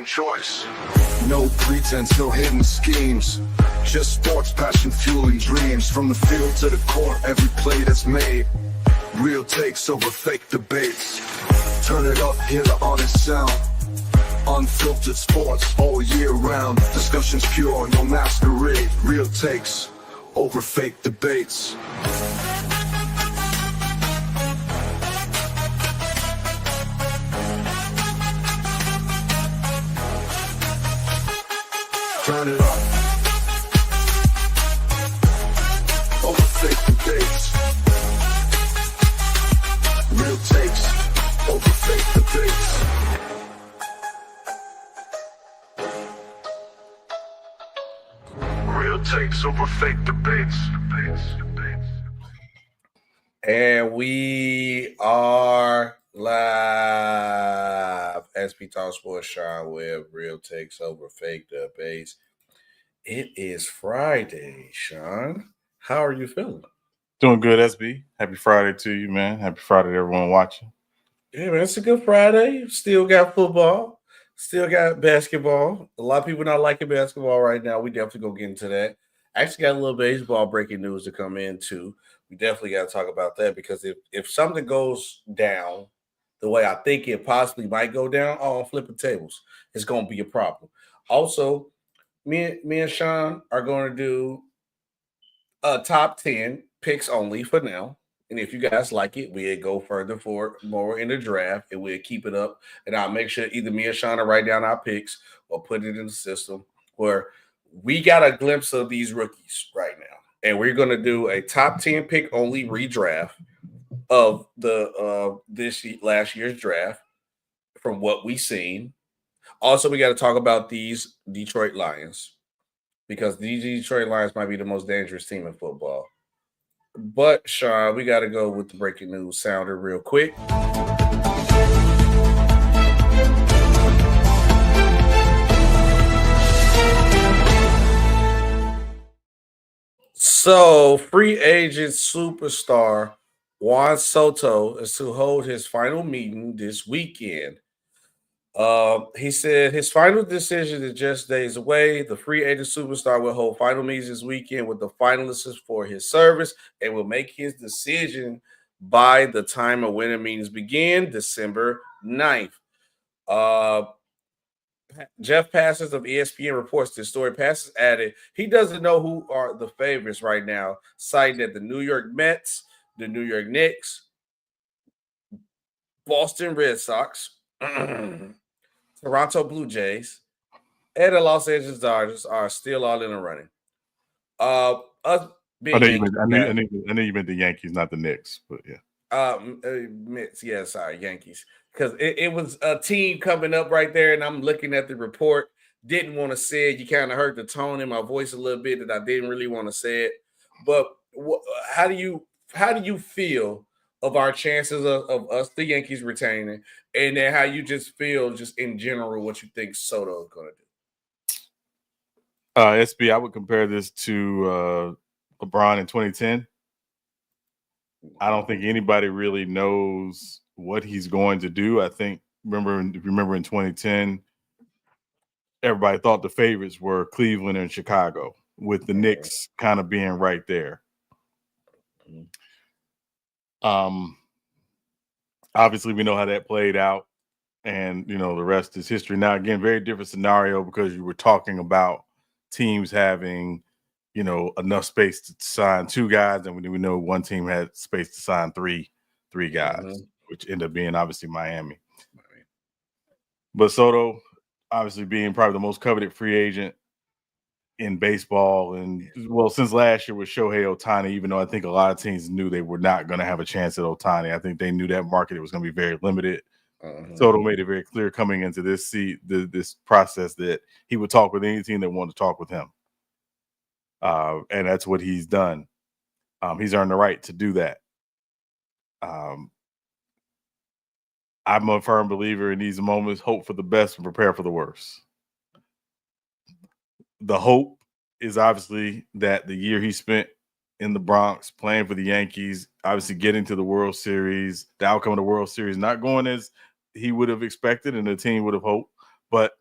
Choice. No pretense, no hidden schemes. Just sports, passion, fueling dreams. From the field to the court, every play that's made. Real takes over fake debates. Turn it up, hear the honest sound. Unfiltered sports all year round. Discussions pure, no masquerade. Real takes over fake debates. Turn it up. Over fake debates. Real takes over fake debates. Real takes over fake debates. And we are live. Sbtalksports, Sean Webb, real takes over fake debates. It is Friday, Sean. How are you feeling? Doing good, SB. Happy Friday to you, man. Happy Friday to everyone watching. Yeah, man, it's a good Friday. Still got football. Still got basketball. A lot of people not liking basketball right now. We definitely gonna get into that. Actually got a little baseball breaking news to come in too. We definitely got to talk about that because if something goes down the way I think it possibly might go down, I'm flipping tables. It's gonna be a problem. Also, me and Sean are going to do a top 10 picks only for now. And if you guys like it, we'll go further for more in the draft and we'll keep it up. And I'll make sure either me or Sean will write down our picks or put it in the system where we got a glimpse of these rookies right now. And we're going to do a top 10 pick only redraft of the last year's draft from what we've seen. Also, we got to talk about these Detroit Lions because these Detroit Lions might be the most dangerous team in football. But, Sean, we got to go with the breaking news sounder real quick. So, free agent superstar Juan Soto is to hold his final meeting this weekend. He said his final decision is just days away. The free agent superstar will hold final meetings this weekend with the finalists for his service and will make his decision by the time of winter meetings begin, December 9th. Jeff Passes of ESPN reports this story. Passes added he doesn't know who are the favorites right now, citing that the New York Mets, the New York Knicks, Boston Red Sox, Toronto Blue Jays, and the Los Angeles Dodgers are still all in the running. Us being Yankees, I knew you meant the Yankees, not the Knicks, but yeah. Mets, yeah, sorry, Yankees. Because it was a team coming up right there, and I'm looking at the report. Didn't want to say it. You kind of heard the tone in my voice a little bit that I didn't really want to say it. But how do you feel of our chances of us, the Yankees, retaining, and then how you just feel, just in general, what you think Soto is going to do? SB, I would compare this to LeBron in 2010. I don't think anybody really knows what he's going to do. I think remember in 2010, everybody thought the favorites were Cleveland and Chicago, with the Knicks kind of being right there. Obviously we know how that played out, and the rest is history. Now, again, very different scenario because you were talking about teams having enough space to sign 2 guys, and we know one team had space to sign three guys, which ended up being obviously Miami. But Soto, obviously being probably the most coveted free agent in baseball, and since last year with Shohei Ohtani, even though I think a lot of teams knew they were not going to have a chance at Ohtani. I think they knew that market was going to be very limited. Soto made it very clear coming into this process that he would talk with any team that wanted to talk with him. And that's what he's done. He's earned the right to do that. I'm a firm believer in these moments, hope for the best and prepare for the worst. The hope is obviously that the year he spent in the Bronx playing for the Yankees, obviously getting to the World Series, the outcome of the World Series, not going as he would have expected and the team would have hoped, but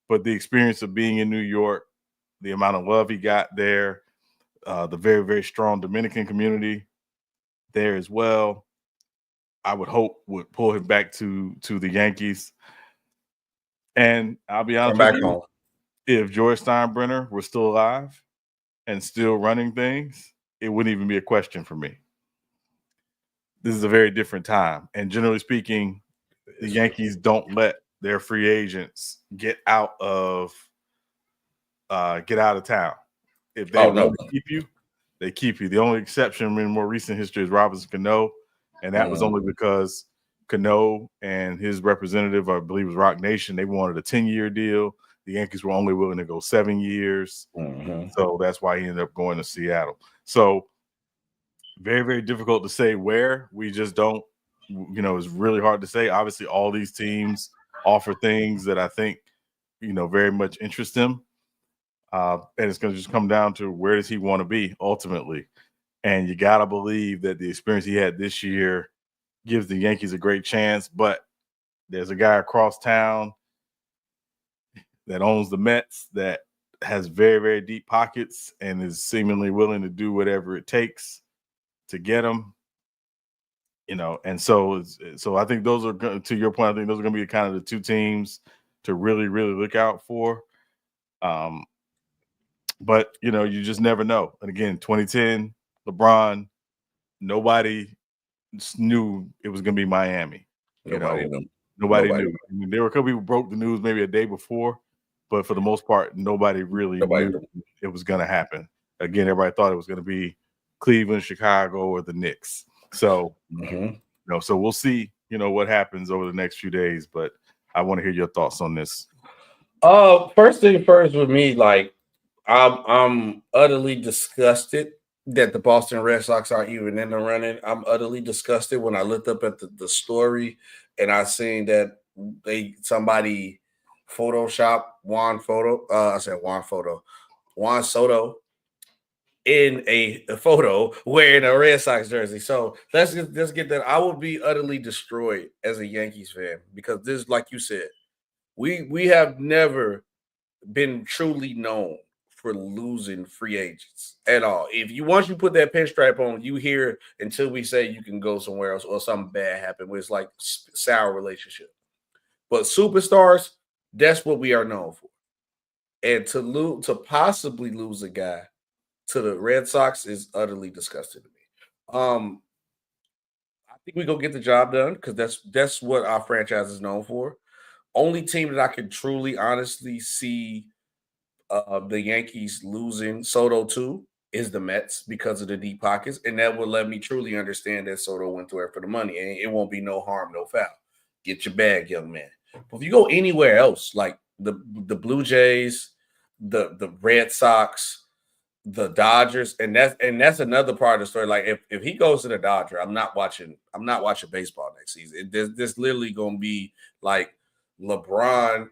the experience of being in New York, the amount of love he got there, the very, very strong Dominican community there as well, I would hope would pull him back to the Yankees. And I'll be honest with you, if George Steinbrenner were still alive and still running things, it wouldn't even be a question for me. This is a very different time. And generally speaking, the Yankees don't let their free agents get out of town. If they want to keep you, they keep you. The only exception in more recent history is Robinson Cano, and that was only because Cano and his representative, I believe it was Rock Nation, they wanted a 10-year deal. The Yankees were only willing to go 7 years. So that's why he ended up going to Seattle. So very, very difficult to say where. We just don't, it's really hard to say. Obviously, all these teams offer things that I think, very much interest him. And it's going to just come down to where does he want to be ultimately. And you got to believe that the experience he had this year gives the Yankees a great chance. But there's a guy across town that owns the Mets that has very, very deep pockets and is seemingly willing to do whatever it takes to get him. And so I think those are, to your point, I think those are going to be kind of the 2 teams to really, really look out for. But, you just never know. And again, 2010, LeBron, nobody knew it was going to be Miami. Nobody knew. I mean, there were a couple people who broke the news maybe a day before, but for the most part, nobody knew it was going to happen. Again, everybody thought it was going to be Cleveland, Chicago, or the Knicks. So, so we'll see, what happens over the next few days. But I want to hear your thoughts on this. First thing first with me, I'm utterly disgusted that the Boston Red Sox are even in the running. I'm utterly disgusted when I looked up at the story and I seen that somebody Photoshop Juan Soto in a photo wearing a Red Sox jersey. So let's get that. I would be utterly destroyed as a Yankees fan because this, like you said, we have never been truly known for losing free agents at all. Once you put that pinstripe on, you hear until we say you can go somewhere else or something bad happen where it's like sour relationship. But superstars, That's what we are known for. And to possibly lose a guy to the Red Sox is utterly disgusting to me. I think we go get the job done because that's what our franchise is known for. Only team that I can truly, honestly see the Yankees losing Soto to is the Mets because of the deep pockets, and that will let me truly understand that Soto went to it for the money, and it won't be no harm, no foul. Get your bag, young man. But if you go anywhere else, like the Blue Jays, the Red Sox, the Dodgers, and that's another part of the story. Like if he goes to the Dodger, I'm not watching baseball next season. There's literally gonna be like LeBron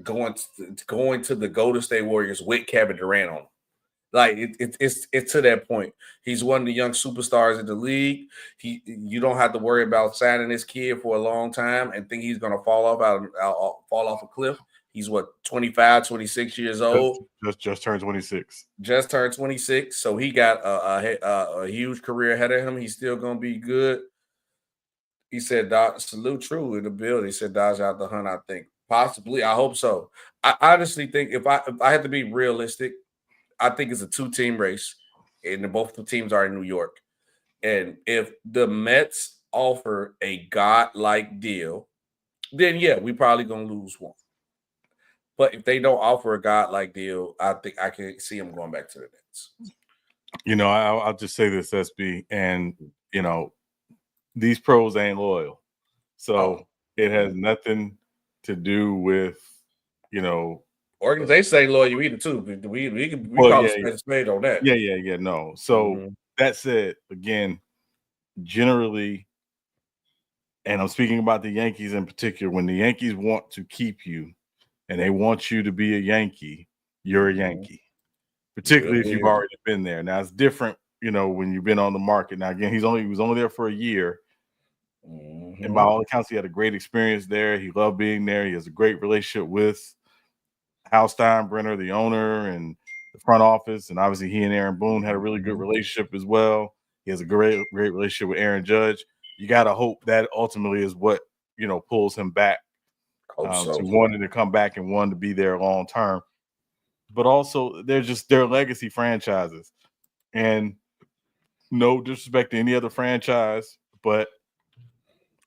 going to the Golden State Warriors with Kevin Durant on. Like it's to that point. He's one of the young superstars in the league. You don't have to worry about signing this kid for a long time and think he's gonna fall off a cliff. He's what 25, 26 years old. Just turned 26. Just turned 26. So he got a huge career ahead of him. He's still gonna be good. He said, salute true in the building. He said, Dodge out the hunt, I think. Possibly. I hope so. I honestly think if I had to be realistic, I think it's a 2-team race, and both the teams are in New York. And if the Mets offer a godlike deal, then yeah, we probably gonna lose one. But if they don't offer a godlike deal, I think I can see them going back to the Nets. I'll just say this, SB, and these pros ain't loyal, so it has nothing to do with organizations ain't loyal either too. We call a spade on that. Yeah. No. So that said, again, generally, and I'm speaking about the Yankees in particular, when the Yankees want to keep you and they want you to be a Yankee, you're a Yankee. Particularly if you've already been there. Now it's different, when you've been on the market. Now again, he was only there for a year. And by all accounts, he had a great experience there. He loved being there. He has a great relationship with Hal Steinbrenner, the owner, and the front office. And obviously he and Aaron Boone had a really good relationship as well. He has a great relationship with Aaron Judge. You got to hope that ultimately is what, pulls him back to wanting to come back and wanting to be there long term. But also they're legacy franchises. And no disrespect to any other franchise, but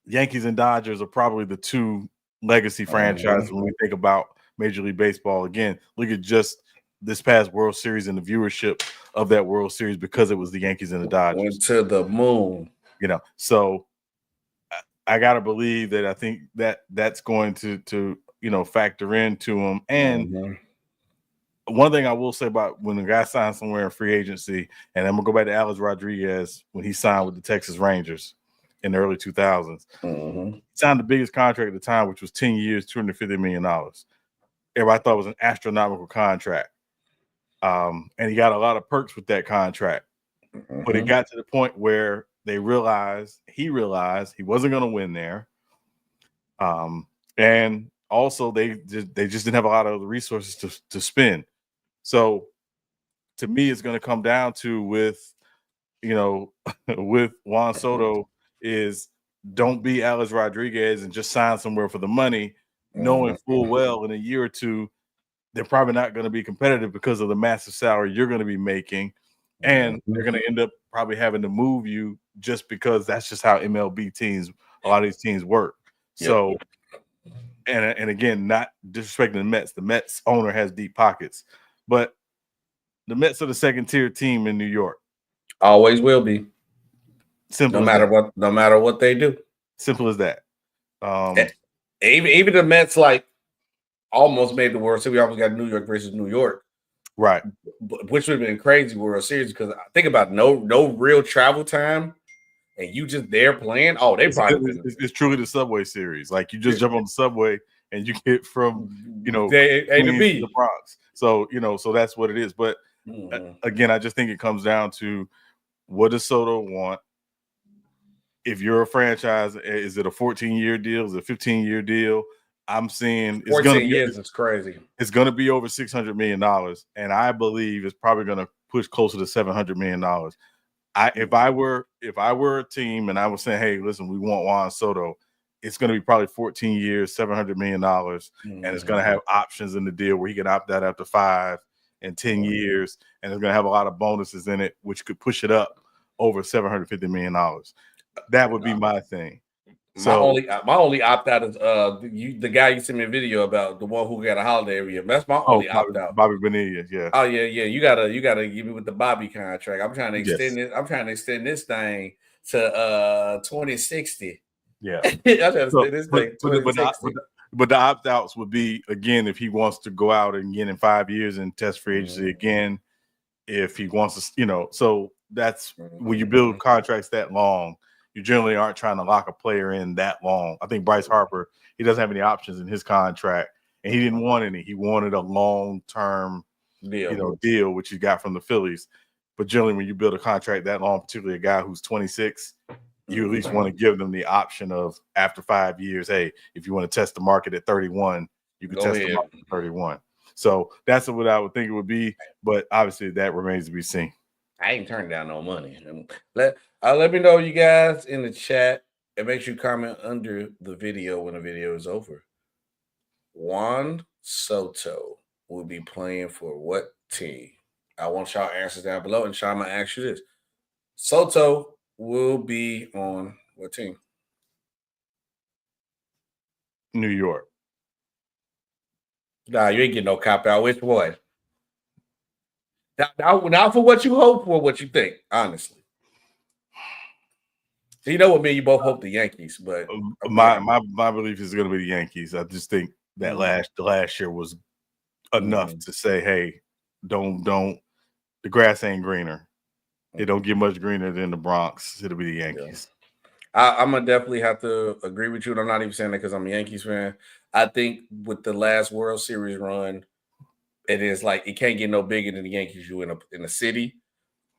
Yankees and Dodgers are probably the 2 legacy franchises when we think about Major League Baseball. Again, look at just this past World Series and the viewership of that World Series because it was the Yankees and the Dodgers. Went to the moon. So I got to believe that I think that's going to factor into them. And one thing I will say about when the guy signs somewhere in free agency, and I'm going to go back to Alex Rodriguez when he signed with the Texas Rangers in the early 2000s. He signed the biggest contract at the time, which was 10 years, $250 million. Everybody thought it was an astronomical contract. And he got a lot of perks with that contract. But it got to the point where he realized he wasn't going to win there. And also they just didn't have a lot of the resources to spend. So to me, it's going to come down to with Juan Soto is don't be Alex Rodriguez and just sign somewhere for the money, knowing full well in a year or two, they're probably not going to be competitive because of the massive salary you're going to be making. And they're going to end up probably having to move you just because that's just how MLB teams, a lot of these teams work. So, and again, not disrespecting the Mets. The Mets owner has deep pockets, but the Mets are the second tier team in New York. Always will be. Simple. No matter what they do. Simple as that. Even the Mets almost made the World Series. We almost got New York versus New York. Right. Which would have been crazy World Series because I think about no real travel time and you just there playing. Oh, it's truly the Subway Series. Like you just jump on the subway and you get from A to B. The Bronx. So so that's what it is. But again, I just think it comes down to what does Soto want? If you're a franchise, is it a 14-year deal? Is it a 15-year deal? I'm seeing it's 14 years. It's crazy. It's going to be over $600 million, and I believe it's probably going to push closer to $700 million. If I were a team and I was saying, hey, listen, we want Juan Soto, it's going to be probably 14 years, $700 million, and it's going to have options in the deal where he can opt out after 5 and 10 years, and it's going to have a lot of bonuses in it, which could push it up over $750 million. That would be my thing. My only opt out is the guy you sent me a video about, the one who got a holiday every year. That's my only opt out. Bobby Bonilla, yeah. Oh yeah. You gotta give me with the Bobby contract. I'm trying to extend this. I'm trying to extend this thing to 2060. Yeah. I'm trying to extend this thing 2060. But the opt outs would be, again, if he wants to go out again in 5 years and test free agency again, if he wants to, so that's when you build contracts that long. You generally aren't trying to lock a player in that long. I think Bryce Harper, he doesn't have any options in his contract, and he didn't want any. He wanted a long-term deal, which he got from the Phillies. But generally, when you build a contract that long, particularly a guy who's 26, you at least want to give them the option of, after 5 years, hey, if you want to test the market at 31, you can test the market at 31. So that's what I would think it would be. But obviously, that remains to be seen. I ain't turning down no money. Let me know, you guys, in the chat, and make sure you comment under the video when the video is over. Juan Soto will be playing for what team? I want y'all answers down below, and Sean, I'm gonna ask you this: Soto will be on what team? New York. Nah, you ain't getting no cop out. Which one? Now for what you hope for, what you think, honestly. So you know what, me, you both hope the Yankees, but my belief is going to be the Yankees. I just think that the last year was enough to say, hey, don't. The grass ain't greener. It don't get much greener than the Bronx. It'll be the Yankees. I'm gonna definitely have to agree with you, and I'm not even saying that because I'm a Yankees fan. I think with the last World Series run, it is like it can't get no bigger than the Yankees. You in a city,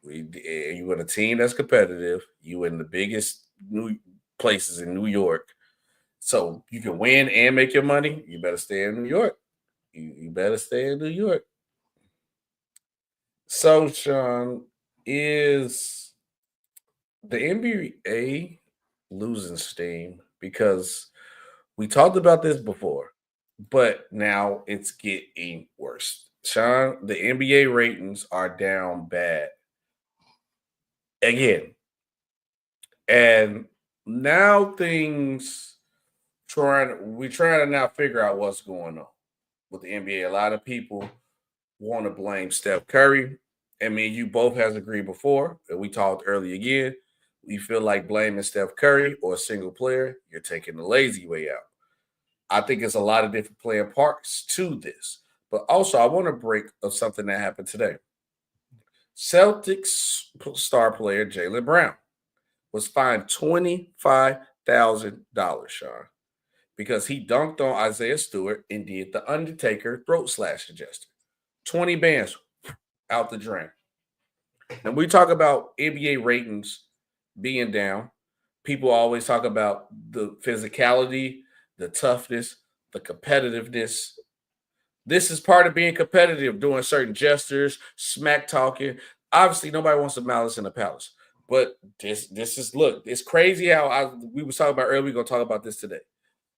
you in a team that's competitive. You in the biggest new places in New York, so you can win and make your money. You better stay in New York. You better stay in New York. So, Sean, is the NBA losing steam? Because we talked about this before, but now it's getting worse. Sean, the NBA ratings are down bad again. And now we're trying to now figure out what's going on with the NBA. A lot of people want to blame Steph Curry. And me and you both has agreed before, and we talked earlier again. We feel like blaming Steph Curry or a single player, you're taking the lazy way out. I think it's a lot of different playing parts to this. But also, I want to break of something that happened today. Celtics star player Jaylen Brown was fined $25,000, Sean, because he dunked on Isaiah Stewart and did the Undertaker throat slash gesture. 20 bands out the drain. And we talk about NBA ratings being down. People always talk about the physicality, the toughness, the competitiveness. This is part of being competitive, doing certain gestures, smack talking. Obviously, nobody wants the malice in the palace. But this is, look, it's crazy how we was talking about earlier. We're going to talk about this today.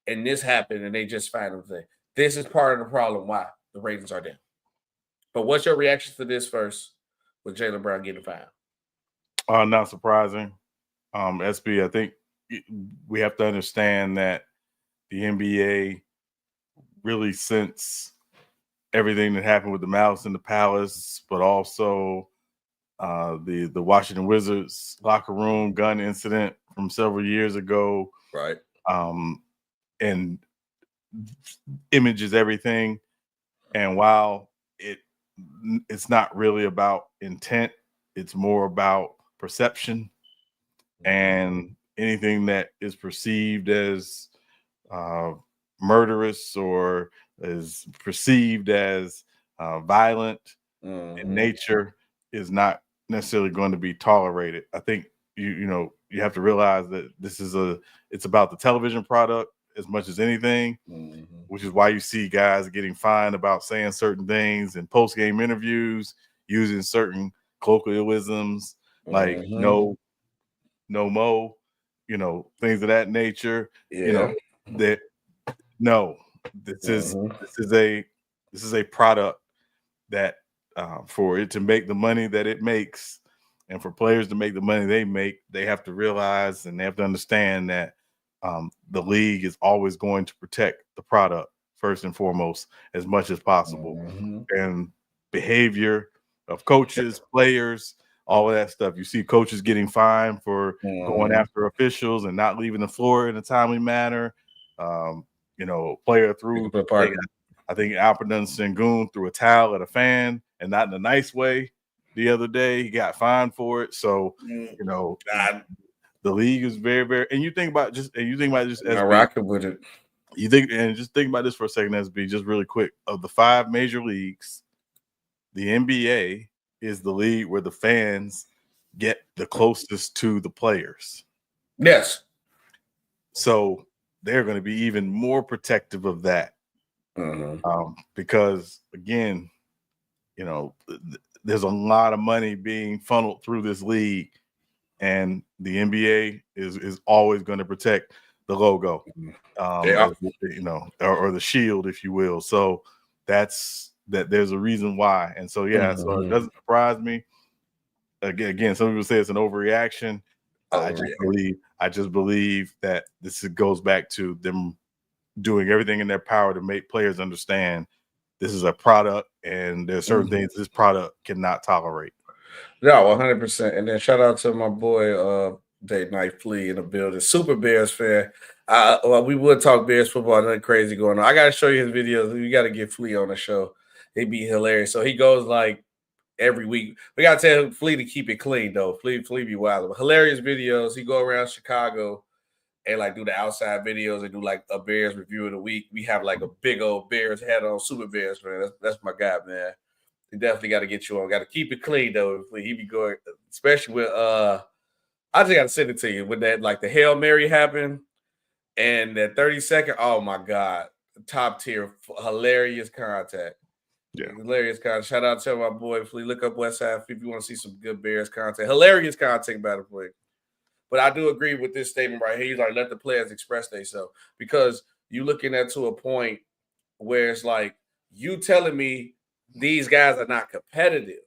And this happened, and they just found it today. This is part of the problem why the ratings are down. But what's your reaction to this first with Jaylen Brown getting fined? Not surprising. SB, I think we have to understand that the NBA really, since everything that happened with the Malice in the Palace, but also the Washington Wizards locker room gun incident from several years ago, right? And image is everything. And while it's not really about intent, it's more about perception, and anything that is perceived as murderous or is perceived as violent in nature is not necessarily going to be tolerated. I think you have to realize that it's about the television product as much as anything, which is why you see guys getting fined about saying certain things in post-game interviews, using certain colloquialisms like no mo. things of that nature. Yeah. That no, this is a product that for it to make the money that it makes, and for players to make the money they make, they have to realize and they have to understand that the league is always going to protect the product first and foremost as much as possible. And behavior of coaches, players, all of that stuff. You see coaches getting fined for going after officials and not leaving the floor in a timely manner. Player threw, I think Alperdon Sengun threw a towel at a fan and not in a nice way the other day. He got fined for it. So, the league is very, very, and you think about just SB, rocking with it. Just think about this for a second, SB, just really quick. Of the 5 major leagues, the NBA is the league where the fans get the closest to the players. Yes. So they're going to be even more protective of that. Because again, there's a lot of money being funneled through this league, and the NBA is always going to protect the logo, or the shield, if you will. So that's that. There's a reason why, and so so it doesn't surprise me. Again, some people say it's an overreaction. I just believe that this goes back to them doing everything in their power to make players understand this is a product, and there's certain things this product cannot tolerate. No, 100%. And then shout out to my boy Date Night Flea in the building. Super Bears fan. We would talk Bears football, nothing crazy going on. I gotta show you his videos. We gotta get Flea on the show. It'd be hilarious. So he goes like every week. We gotta tell Flea to keep it clean though. Flea be wild. But hilarious videos. He go around Chicago and like do the outside videos and do like a Bears review of the week. We have like a big old Bears hat on. Super Bears fan. That's my guy, man. We definitely got to get you on. Got to keep it clean though. He be going, especially with I just got to send it to you with that, like the Hail Mary happened and that 30-second. Oh my God, top tier, hilarious contact. Yeah, hilarious content. Shout out to my boy Flea. Look up Westside if you want to see some good Bears content. Hilarious content, by the way. But I do agree with this statement right here. He's like, let the players express themselves, because you're looking at to a point where it's like you telling me these guys are not competitive,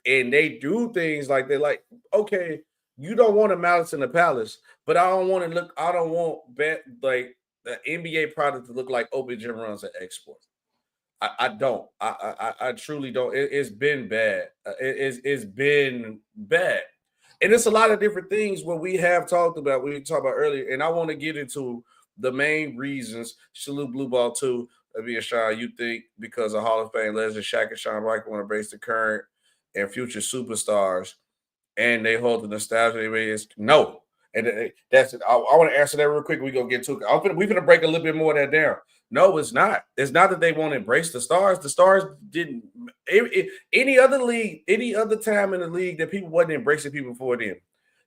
and they do things like they're like, okay, you don't want a Malice in the Palace, but I don't want like the NBA product to look like open gym runs at exports. I don't. I truly don't. It's been bad. It's been bad. And it's a lot of different things what we have talked about, we talked about earlier. And I want to get into the main reasons. Salute Blue Ball too. Be Sean, you think because of Hall of Fame legends Shaq and Shawn Michael want to embrace the current and future superstars, and they hold the nostalgia? No. And that's it. I want to answer that real quick. We're going to get to it. We're going to break a little bit more of that down. No, it's not. It's not that they won't embrace the stars. The stars didn't. Any other league, any other time in the league that people wasn't embracing people before then.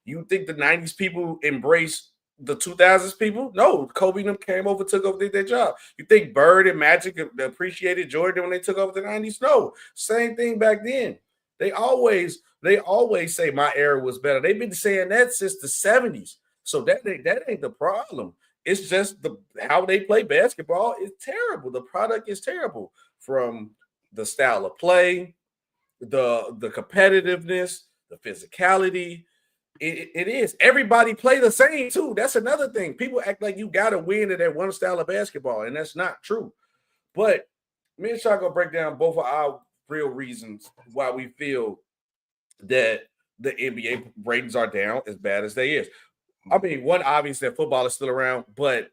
You think the 90s people embraced the 2000s people? No. Kobe and them came over, took over, did their job. You think Bird and Magic appreciated Jordan when they took over the 90s? No. Same thing back then. They always say my era was better. They've been saying that since the 70s. So that ain't the problem. It's just how they play basketball is terrible. The product is terrible, from the style of play, the competitiveness, the physicality. It is. Everybody play the same too. That's another thing. People act like you got to win at that one style of basketball, and that's not true. But me and Sean gonna break down both of our real reasons why we feel that the NBA ratings are down as bad as they is. I mean, one, obvious that football is still around, but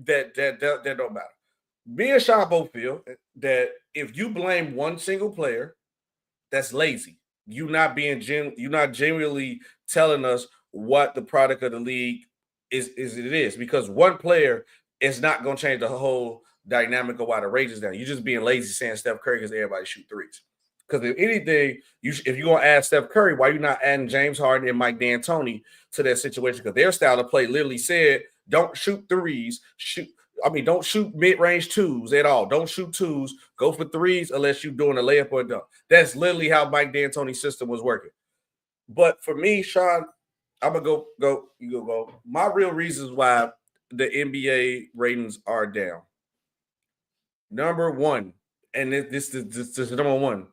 that don't matter. Me and Sean both feel that if you blame one single player, that's lazy. You're not genuinely telling us what the product of the league is, because one player is not going to change the whole dynamic of why the ratings down. You're just being lazy saying Steph Curry because everybody shoot threes. Because if anything, if you're going to add Steph Curry, why are you not adding James Harden and Mike D'Antoni to that situation? Because their style of play literally said, don't shoot threes. Don't shoot mid-range twos at all. Don't shoot twos. Go for threes unless you're doing a layup or a dunk. That's literally how Mike D'Antoni's system was working. But for me, Sean, I'm gonna go. You go. My real reasons why the NBA ratings are down. Number one, and this is number one,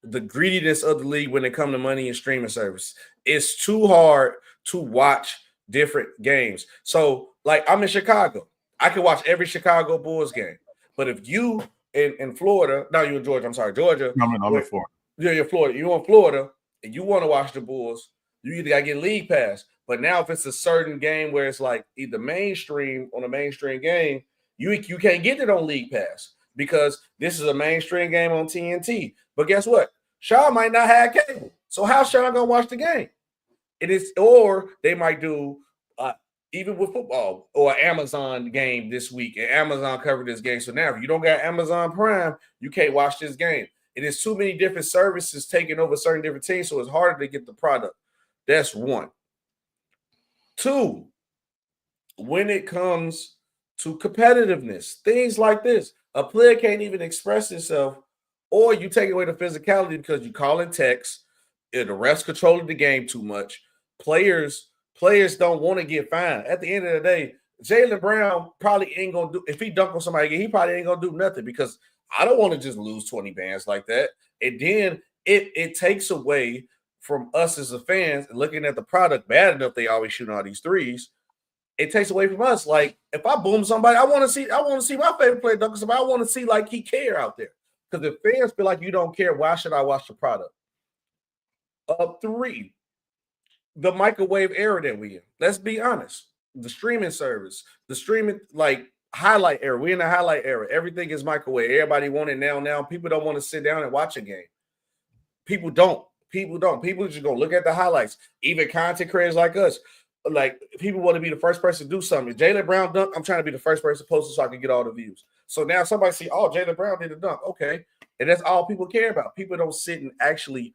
the greediness of the league when it comes to money and streaming service. It's too hard to watch different games. So, like, I'm in Chicago. I can watch every Chicago Bulls game. But if you in Florida, no, you're in Georgia. I'm sorry, Georgia. I'm in Florida. You're Florida. You're in Florida, and you want to watch the Bulls. You either got to get league pass. But now, if it's a certain game where it's like either mainstream on a mainstream game, you can't get it on league pass because this is a mainstream game on TNT. But guess what? Sean might not have cable. So how's Sean gonna watch the game? It is, or they might do even with football or an Amazon game this week, and Amazon covered this game. So now if you don't got Amazon Prime, you can't watch this game. It is too many different services taking over certain different teams, so it's harder to get the product. That's one. Two, when it comes to competitiveness, things like this, a player can't even express himself, or you take away the physicality because you call in text, the refs controlling the game too much. Players don't want to get fined. At the end of the day, Jaylen Brown probably ain't gonna do, if he dunk on somebody again, he probably ain't gonna do nothing because I don't want to just lose 20 bands like that. And then it takes away from us as the fans looking at the product bad enough they always shooting all these threes. It takes away from us. Like if I boom somebody, I want to see my favorite player dunk somebody. I want to see like he care out there. Because if fans feel like you don't care, why should I watch the product? Three, the microwave era that we in. Let's be honest. The streaming service, the streaming like highlight era. We're in the highlight era. Everything is microwave. Everybody want it now. Now people don't want to sit down and watch a game. People don't. People just gonna look at the highlights. Even content creators like us, like people want to be the first person to do something. If Jaylen Brown dunk, I'm trying to be the first person to post it so I can get all the views. So now somebody see, oh, Jaylen Brown did a dunk. Okay. And that's all people care about. People don't sit and actually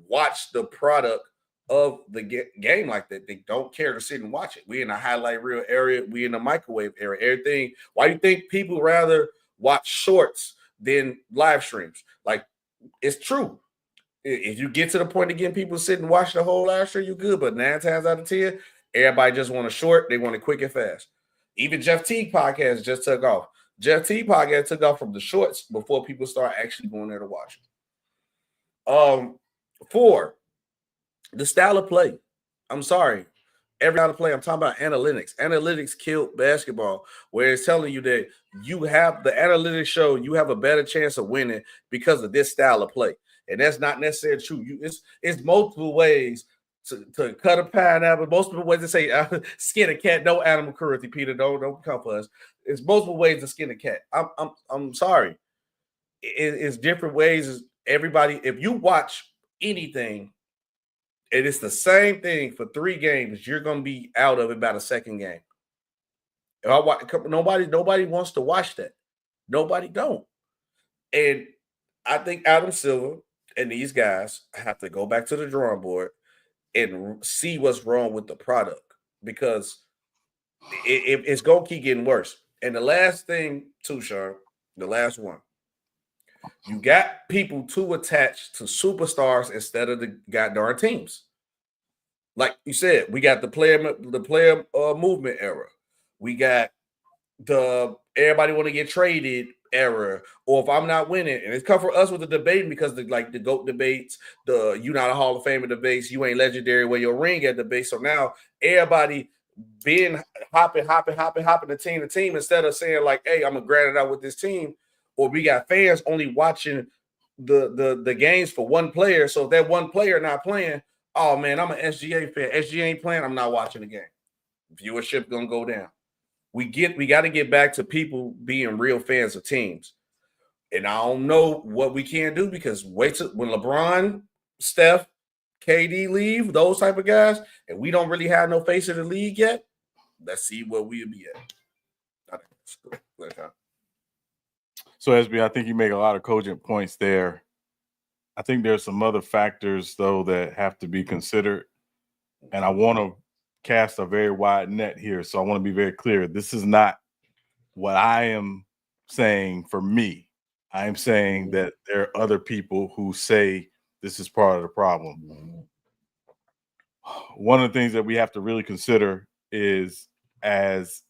watch the product of the game like that. They don't care to sit and watch it. We in a highlight reel area. We in the microwave area. Everything. Why do you think people rather watch shorts than live streams? Like, it's true. If you get to the point of getting people sit and watch the whole live stream, you're good. But 9 times out of 10, everybody just want a short. They want it quick and fast. Even Jeff Teague podcast just took off. Jeff Teague podcast took off from the shorts before people start actually going there to watch it. 4, the style of play. I'm sorry. Every style of play, I'm talking about analytics. Analytics killed basketball, where it's telling you that you have the analytics show you have a better chance of winning because of this style of play. And that's not necessarily true. It's multiple ways to cut a pineapple. Multiple ways to say skin a cat. No animal cruelty, Peter. Don't come for us. It's multiple ways to skin a cat. I'm sorry. It's different ways. Everybody, if you watch anything, and it's the same thing for 3 games, you're gonna be out of it by the second game. If I watch, nobody wants to watch that. Nobody don't. And I think Adam Silver and these guys have to go back to the drawing board and see what's wrong with the product because it's going to keep getting worse. And the last thing, too, Sean, the last one, you got people too attached to superstars instead of the goddamn teams. Like you said, we got the player movement era. We got the everybody want to get traded era, or if I'm not winning, and it's come for us with the debate because the GOAT debates, the you not a Hall of Famer debates, you ain't legendary where your ring at debate. So now everybody being hopping the team to team instead of saying like, hey, I'm gonna grind it out with this team, or we got fans only watching the games for one player. So if that one player not playing, oh man, I'm an SGA fan. SGA ain't playing, I'm not watching the game. Viewership gonna go down. We got to get back to people being real fans of teams. And I don't know what we can do because wait till when LeBron, Steph, KD leave, those type of guys, and we don't really have no face in the league yet, let's see where we'll be at. So, SB, I think you make a lot of cogent points there. I think there's some other factors, though, that have to be considered. And I want to cast a very wide net here. So I want to be very clear. This is not what I am saying for me. I am saying that there are other people who say this is part of the problem. one of the things that we have to really consider is as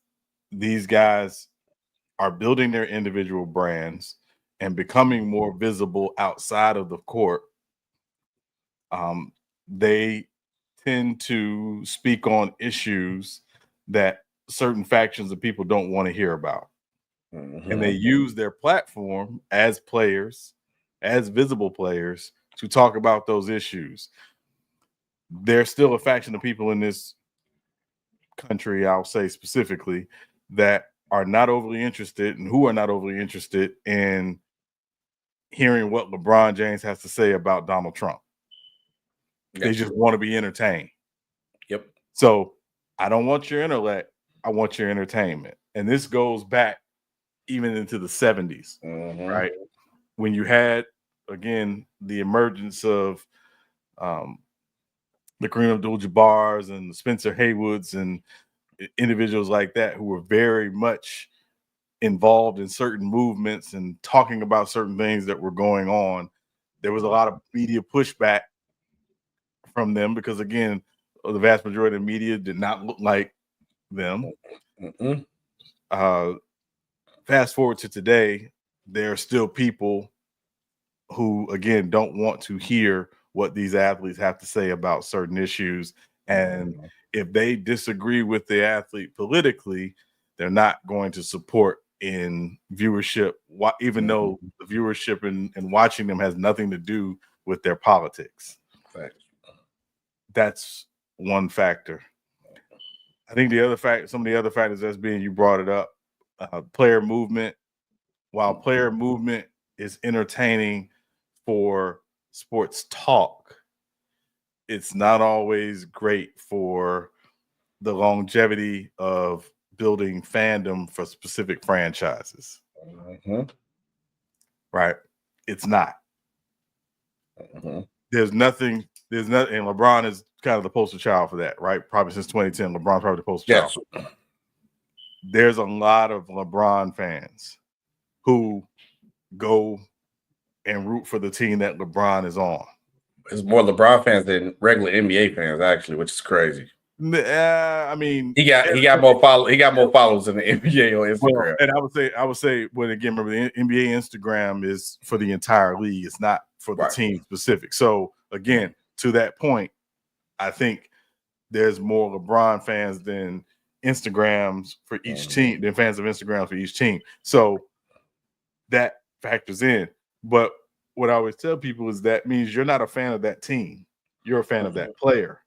these guys are building their individual brands and becoming more visible outside of the court, they tend to speak on issues that certain factions of people don't want to hear about. And they use their platform as players, as visible players, to talk about those issues. There's still a faction of people in this country, I'll say specifically, that are not overly interested and who are not overly interested in hearing what LeBron James has to say about Donald Trump. They just want to be entertained. Yep. So I don't want your intellect. I want your entertainment. And this goes back even into the 70s, right? When you had, again, the emergence of the Kareem Abdul-Jabbars and the Spencer Haywoods and individuals like that who were very much involved in certain movements and talking about certain things that were going on. There was a lot of media pushback from them because, again, the vast majority of the media did not look like them. Fast forward to today, there are still people who, again, don't want to hear what these athletes have to say about certain issues. And if they disagree with the athlete politically, they're not going to support in viewership, even though the viewership and watching them has nothing to do with their politics. Right. That's one factor. I think the other fact, some of the other factors that's being, you brought it up, player movement. While player movement is entertaining for sports talk, it's not always great for the longevity of building fandom for specific franchises. Right? It's not. There's nothing, and LeBron is kind of the poster child for that, right? Probably since 2010, LeBron's probably the poster child. There's a lot of LeBron fans who go and root for the team that LeBron is on. It's more LeBron fans than regular NBA fans, actually, which is crazy. I mean, he got more followers. He got more followers than the NBA on Instagram. Well, and I would say, when again, remember the NBA Instagram is for the entire league. It's not for the team specific. So again, to that point, I think there's more LeBron fans than Instagrams for each team, than fans of Instagram for each team. So that factors in. But what I always tell people is that means you're not a fan of that team. You're a fan of that player.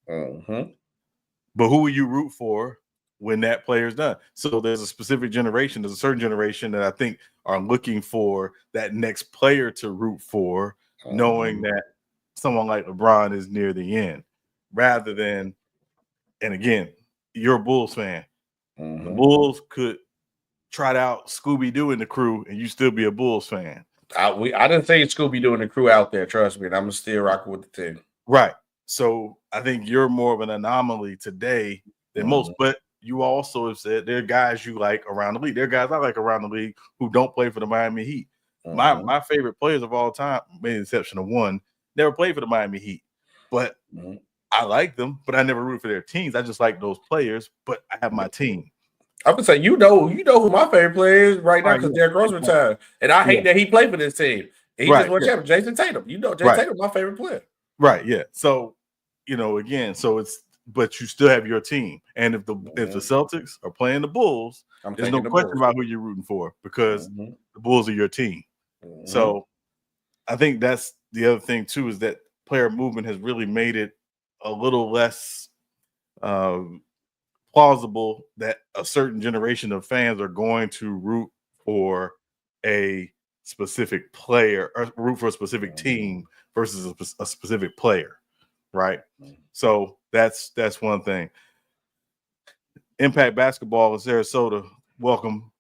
But who will you root for when that player's done? So there's a specific generation, there's a certain generation that I think are looking for that next player to root for, knowing that someone like LeBron is near the end, rather than, and again, you're a Bulls fan. The Bulls could trot out Scooby-Doo and the crew and you still be a Bulls fan. I didn't say Scooby-Doo and the crew out there, trust me, and I'm still rocking with the team. Right. So I think you're more of an anomaly today than most, but you also have said there are guys you like around the league. There are guys I like around the league who don't play for the Miami Heat. My favorite players of all time, with the exception of one, never played for the Miami Heat. But I like them, but I never root for their teams. I just like those players, but I have my team. I would say you know who my favorite player is right now because Derrick Rose retired. And I hate that he played for this team. He just won champion. Jason Tatum. You know Jason Tatum, my favorite player. Right, yeah. So, again, but you still have your team. And if the Celtics are playing the Bulls, there's no question about who you're rooting for because the Bulls are your team. So I think that's the other thing too, is that player movement has really made it a little less plausible that a certain generation of fans are going to root for a specific player or root for a specific team versus a specific player, right? So that's one thing. Impact Basketball in Sarasota, welcome,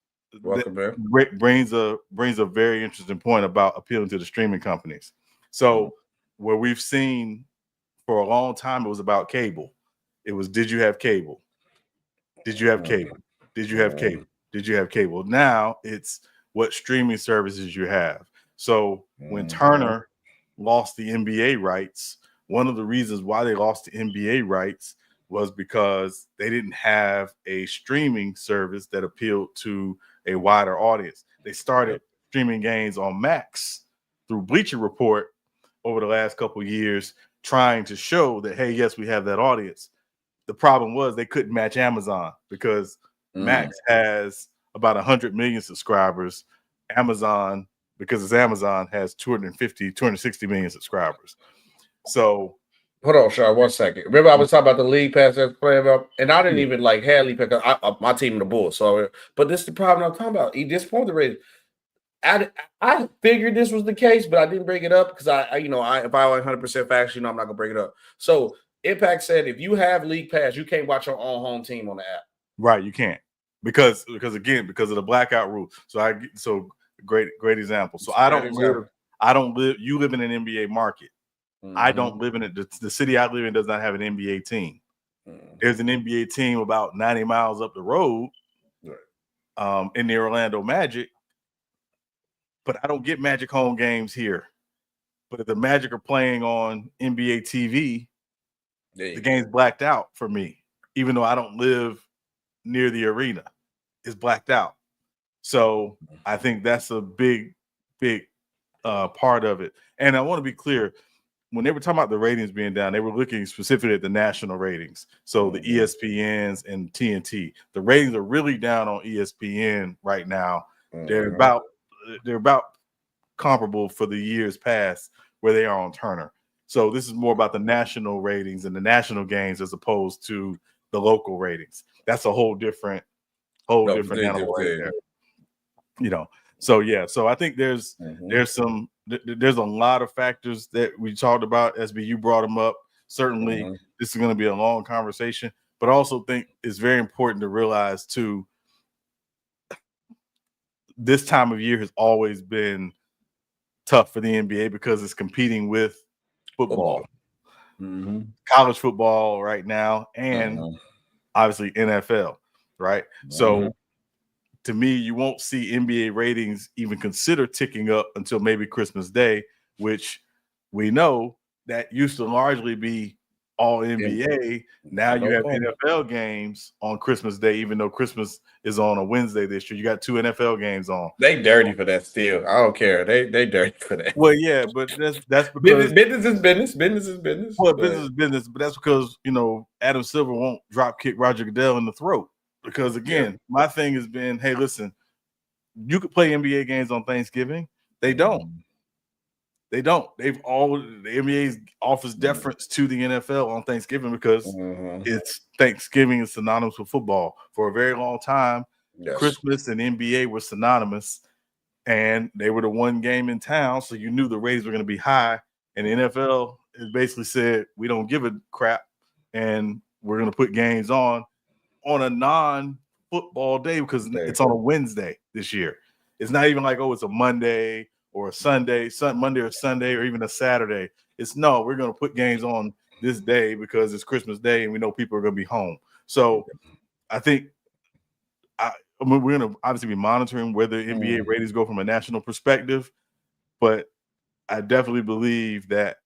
man. Brings a very interesting point about appealing to the streaming companies. So where we've seen for a long time, it was about cable. It was, did you have cable? Did you have cable? Did you have cable? Did you have cable? Now it's what streaming services you have. So when Turner lost the NBA rights, one of the reasons why they lost the NBA rights was because they didn't have a streaming service that appealed to a wider audience. They started streaming games on Max through Bleacher Report over the last couple of years, trying to show that, hey, yes, we have that audience. The problem was they couldn't match Amazon because Max has about 100 million subscribers. Amazon, because it's Amazon, has 260 million subscribers. So hold on, Sean, 1 second. Remember, I was talking about the league pass that's playing about, and I didn't even like have league pass. My team in the Bulls. So, but this is the problem I'm talking about. He disappointed the Raiders. I figured this was the case, but I didn't bring it up because if I were 100% facts, I'm not gonna bring it up. So Impact said if you have league pass, you can't watch your own home team on the app. Right, you can't because of the blackout rule. So great example. So I don't live. You live in an NBA market. I don't live in it. The city I live in does not have an NBA team. There's an NBA team about 90 miles up the road, in the Orlando Magic. But I don't get Magic home games here. But if the Magic are playing on NBA TV, the game's blacked out for me, even though I don't live near the arena. It's blacked out. So I think that's a big part of it. And I want to be clear, when they were talking about the ratings being down, they were looking specifically at the national ratings. So the ESPNs and TNT. The ratings are really down on ESPN right now. They're about comparable for the years past where they are on Turner. So this is more about the national ratings and the national games as opposed to the local ratings. That's a whole different animal right there. So I think there's a lot of factors that we talked about. SB, you brought them up. Certainly, this is going to be a long conversation, but I also think it's very important to realize too, this time of year has always been tough for the NBA because it's competing with football. College football right now, and obviously NFL, right? So to me, you won't see NBA ratings even consider ticking up until maybe Christmas Day, which we know that used to largely be all NBA. Now you have NFL games on Christmas Day, even though Christmas is on a Wednesday this year. You got 2 NFL games on. They dirty for that still. I don't care. They dirty for that. Well, yeah, but that's because business is business. Business is business. Well, business is business, but that's because Adam Silver won't drop kick Roger Goodell in the throat. Because again, my thing has been, hey, listen, you could play NBA games on Thanksgiving. They don't. The NBA offers deference to the NFL on Thanksgiving because it's Thanksgiving is synonymous with football. For a very long time, Christmas and NBA were synonymous, and they were the one game in town, so you knew the ratings were going to be high. And the NFL has basically said, we don't give a crap, and we're going to put games on a non-football day because it's on a Wednesday this year. It's not even like, it's a Monday or a Sunday, Monday or Sunday, or even a Saturday. We're going to put games on this day because it's Christmas Day and we know people are going to be home. So I think we're going to obviously be monitoring where the NBA ratings go from a national perspective, but I definitely believe that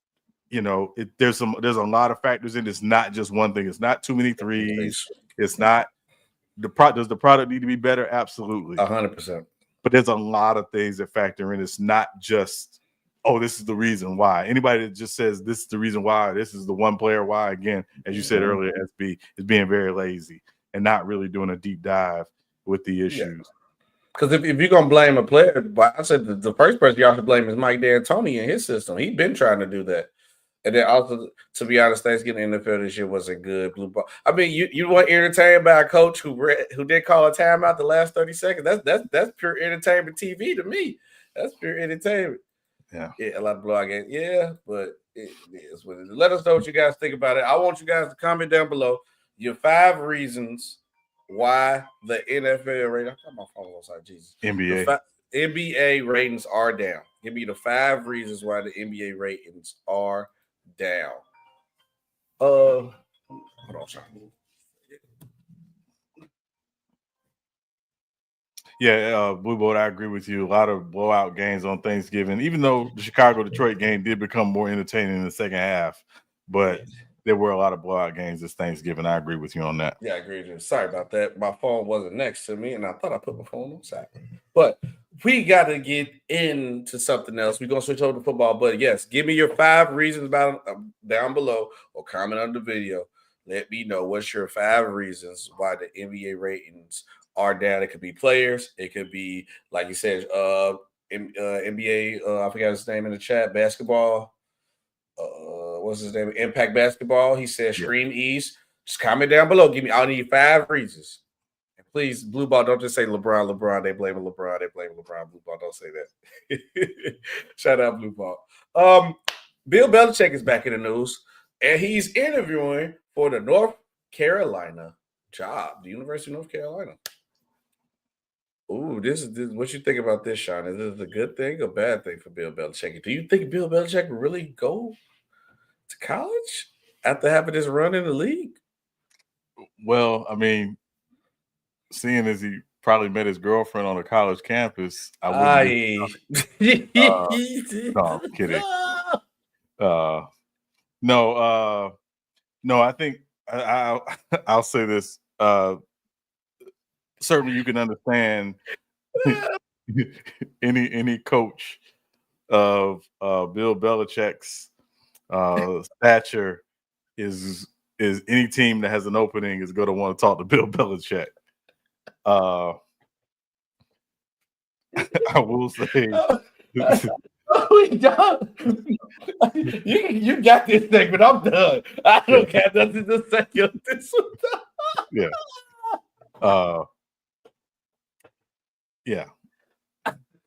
there's a lot of factors in. It's not just one thing. It's not too many threes. It's not does the product need to be better? Absolutely, 100%. But there's a lot of things that factor in. It's not just, this is the reason why. Anybody that just says this is the reason why, this is the one player why, again, as you said earlier, SB, is being very lazy and not really doing a deep dive with the issues. Because if you're going to blame a player, I said the first person y'all should blame is Mike D'Antoni and his system. He's been trying to do that. And then also, to be honest, Thanksgiving NFL this year wasn't good. Blue ball. I mean, you weren't entertained by a coach who did call a timeout the last 30 seconds. That's pure entertainment TV to me. That's pure entertainment. Yeah, a lot of blowout games. Yeah, but it is what it is. Let us know what you guys think about it. I want you guys to comment down below your 5 reasons why the NFL rating. I thought my phone was like Jesus. NBA ratings are down. Give me the 5 reasons why the NBA ratings are down. Hold on, sorry. Yeah, Blue Boat, I agree with you. A lot of blowout games on Thanksgiving, even though the Chicago-Detroit game did become more entertaining in the second half. but there were a lot of blowout games this Thanksgiving. I agree with you on that. Yeah, I agree with you. Sorry about that. My phone wasn't next to me, and I thought I put my phone on silent. But we got to get into something else. We're going to switch over to football. But yes, give me your 5 reasons about down below or comment on the video. Let me know what's your 5 reasons why the NBA ratings are down. It could be players. It could be, like you said, NBA, I forgot his name in the chat, basketball. What's his name? Impact Basketball. He said Stream East. Just comment down below. Give me. I need 5 reasons. And please, Blue Ball, don't just say LeBron. They blame LeBron. Blue Ball, don't say that. Shout out Blue Ball. Bill Belichick is back in the news, and he's interviewing for the North Carolina job, the University of North Carolina. Ooh, this is what you think about this, Sean? Is this a good thing or bad thing for Bill Belichick? Do you think Bill Belichick will really go to college after having this run in the league? Well, I mean, seeing as he probably met his girlfriend on a college campus, I wouldn't. No, I'm kidding. No, I think I'll say this. Certainly, you can understand any coach of Bill Belichick's stature is any team that has an opening is going to want to talk to Bill Belichick. I will say. We done. You got this thing, but I'm done. I don't care nothing to say on this one. Yeah.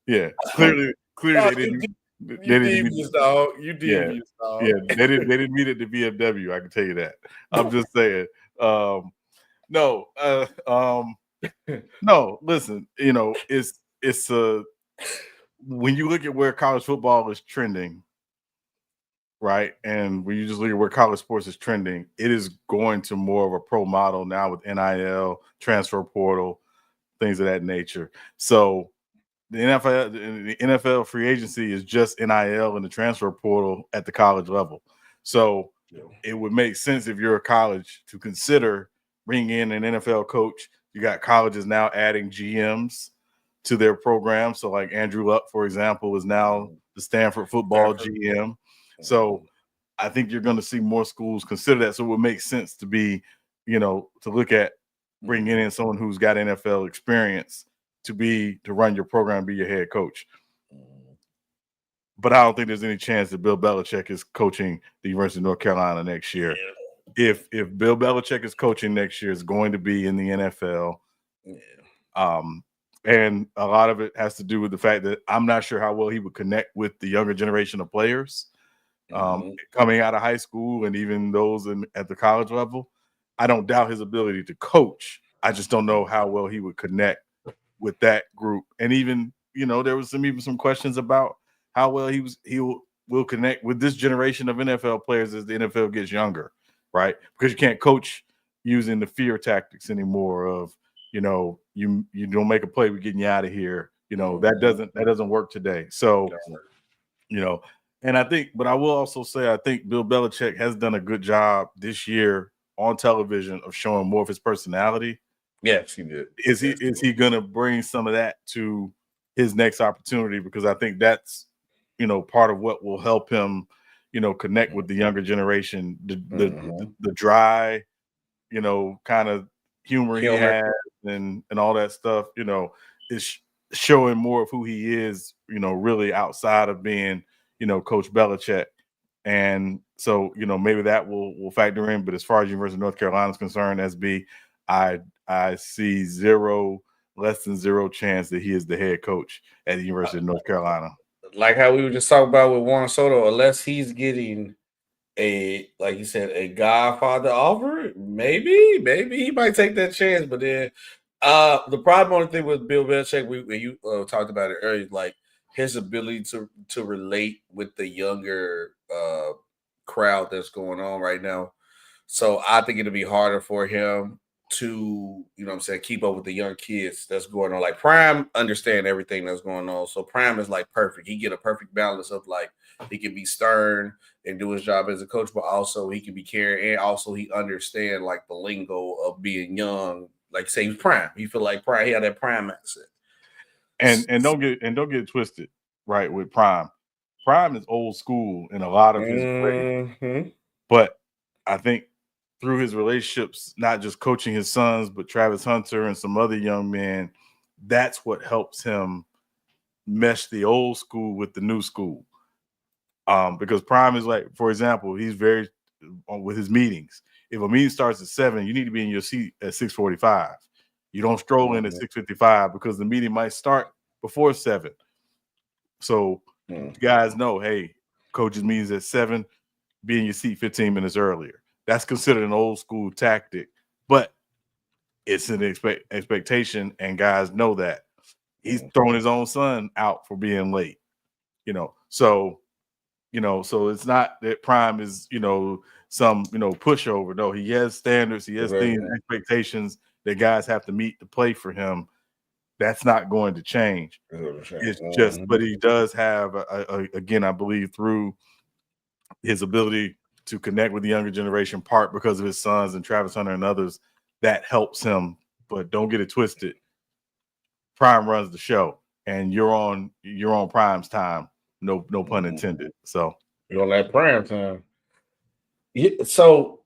Yeah. Clearly they didn't. You devious, dog. You devious, dog. Yeah, they didn't meet at the VFW. I can tell you that. I'm just saying. No. Listen. It's when you look at where college football is trending, right, and when you just look at where college sports is trending, it is going to more of a pro model now with NIL, transfer portal, things of that nature. So the NFL free agency is just NIL and the transfer portal at the college level. So it would make sense if you're a college to consider bringing in an NFL coach. You got colleges now adding GMs to their program. So like Andrew Luck, for example, is now the Stanford football GM. So I think you're going to see more schools consider that. So it would make sense to be, to look at bringing in someone who's got NFL experience to run your program, be your head coach. But I don't think there's any chance that Bill Belichick is coaching the University of North Carolina next year. Yeah. If Bill Belichick is coaching next year, it's going to be in the NFL. Yeah. And a lot of it has to do with the fact that I'm not sure how well he would connect with the younger generation of players coming out of high school and even those at the college level. I don't doubt his ability to coach. I just don't know how well he would connect with that group. And even, there was some questions about how well he will connect with this generation of NFL players as the NFL gets younger, right? Because you can't coach using the fear tactics anymore of, you don't make a play, we're getting you out of here. That doesn't work today. So, and but I will also say, I think Bill Belichick has done a good job this year on television of showing more of his personality. Yes, he did. Is he going to bring some of that to his next opportunity? Because I think that's, part of what will help him, connect with the younger generation, the dry, kind of humor he has and all that stuff, is showing more of who he is, really outside of being, Coach Belichick. And so, maybe that will factor in. But as far as University of North Carolina is concerned, SB, I see less than zero chance that he is the head coach at the University of North Carolina. Like how we were just talking about with Juan Soto, unless he's getting like you said, a Godfather offer, maybe he might take that chance. But then the problem only thing with Bill Belichick, you talked about it earlier, like his ability to relate with the younger crowd that's going on right now. So I think it'll be harder for him to, keep up with the young kids that's going on. Like Prime understand everything that's going on. So Prime is like perfect. He get a perfect balance of like he can be stern and do his job as a coach, but also he can be caring, and also he understand like the lingo of being young. Like say he's Prime. He feel like Prime, he had that Prime accent. And don't get it twisted, right? With Prime. Prime is old school in a lot of his ways. But I think through his relationships, not just coaching his sons, but Travis Hunter and some other young men, that's what helps him mesh the old school with the new school. Because Prime is like, for example, he's very with his meetings. If a meeting starts at 7, you need to be in your seat at 6:45. You don't stroll in at 6:55 because the meeting might start before 7. So guys know, hey, coach's meeting's at 7, be in your seat 15 minutes earlier. That's considered an old school tactic, but it's an expectation, and guys know that. He's throwing his own son out for being late, So it's not that Prime is, some, pushover. No, he has standards. He has things, expectations that guys have to meet to play for him. That's not going to change. It's just, but he does have, again, I believe through his ability to connect with the younger generation, part because of his sons and Travis Hunter and others, that helps him. But don't get it twisted. Prime runs the show, and you're on Prime's time. No pun intended. So you're on that Prime time. So,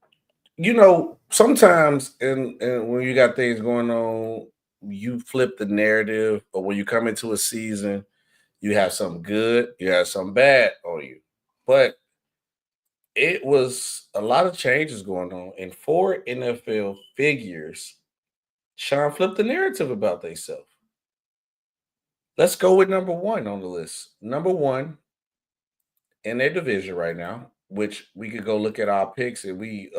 sometimes and when you got things going on, you flip the narrative, but when you come into a season, you have something good, you have something bad on you. But it was a lot of changes going on, and 4 NFL figures, Sean, flipped the narrative about themselves. Let's go with number 1 on the list. Number 1 in their division right now, which we could go look at our picks, and we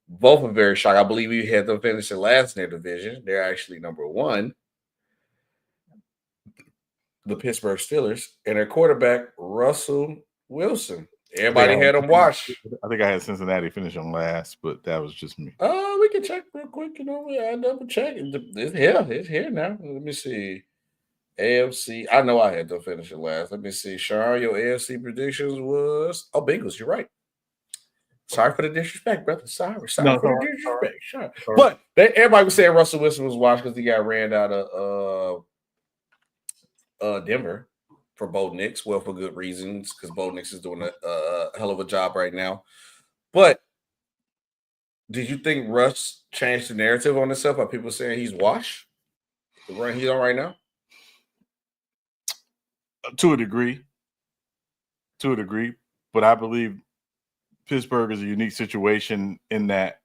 both are very shocked. I believe we had them finishing last in their division. They're actually number 1. The Pittsburgh Steelers, and their quarterback, Russell Wilson. Everybody had them watch. I think I had Cincinnati finish on last, but that was just me. We can check real quick. I double check. It's here now. Let me see. AFC. I know I had to finish it last. Let me see. Sean, your AFC predictions was Bengals. You're right. Sorry for the disrespect, brother. Sorry for the disrespect. Sure. But everybody was saying Russell Wilson was washed because he got ran out of Denver for Bo Nix. Well, for good reasons, because Bo Nix is doing a hell of a job right now. But did you think Russ changed the narrative on himself by people saying he's washed? The run he's on right now? To a degree. But I believe Pittsburgh is a unique situation in that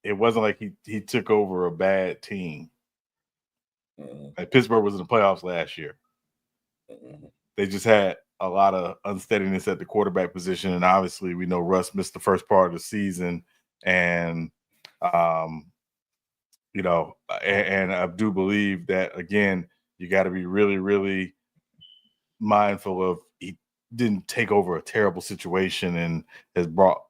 it wasn't like he took over a bad team. Like Pittsburgh was in the playoffs last year. They just had a lot of unsteadiness at the quarterback position, and obviously we know Russ missed the first part of the season, and and I do believe that, again, you got to be really, really mindful of he didn't take over a terrible situation and has brought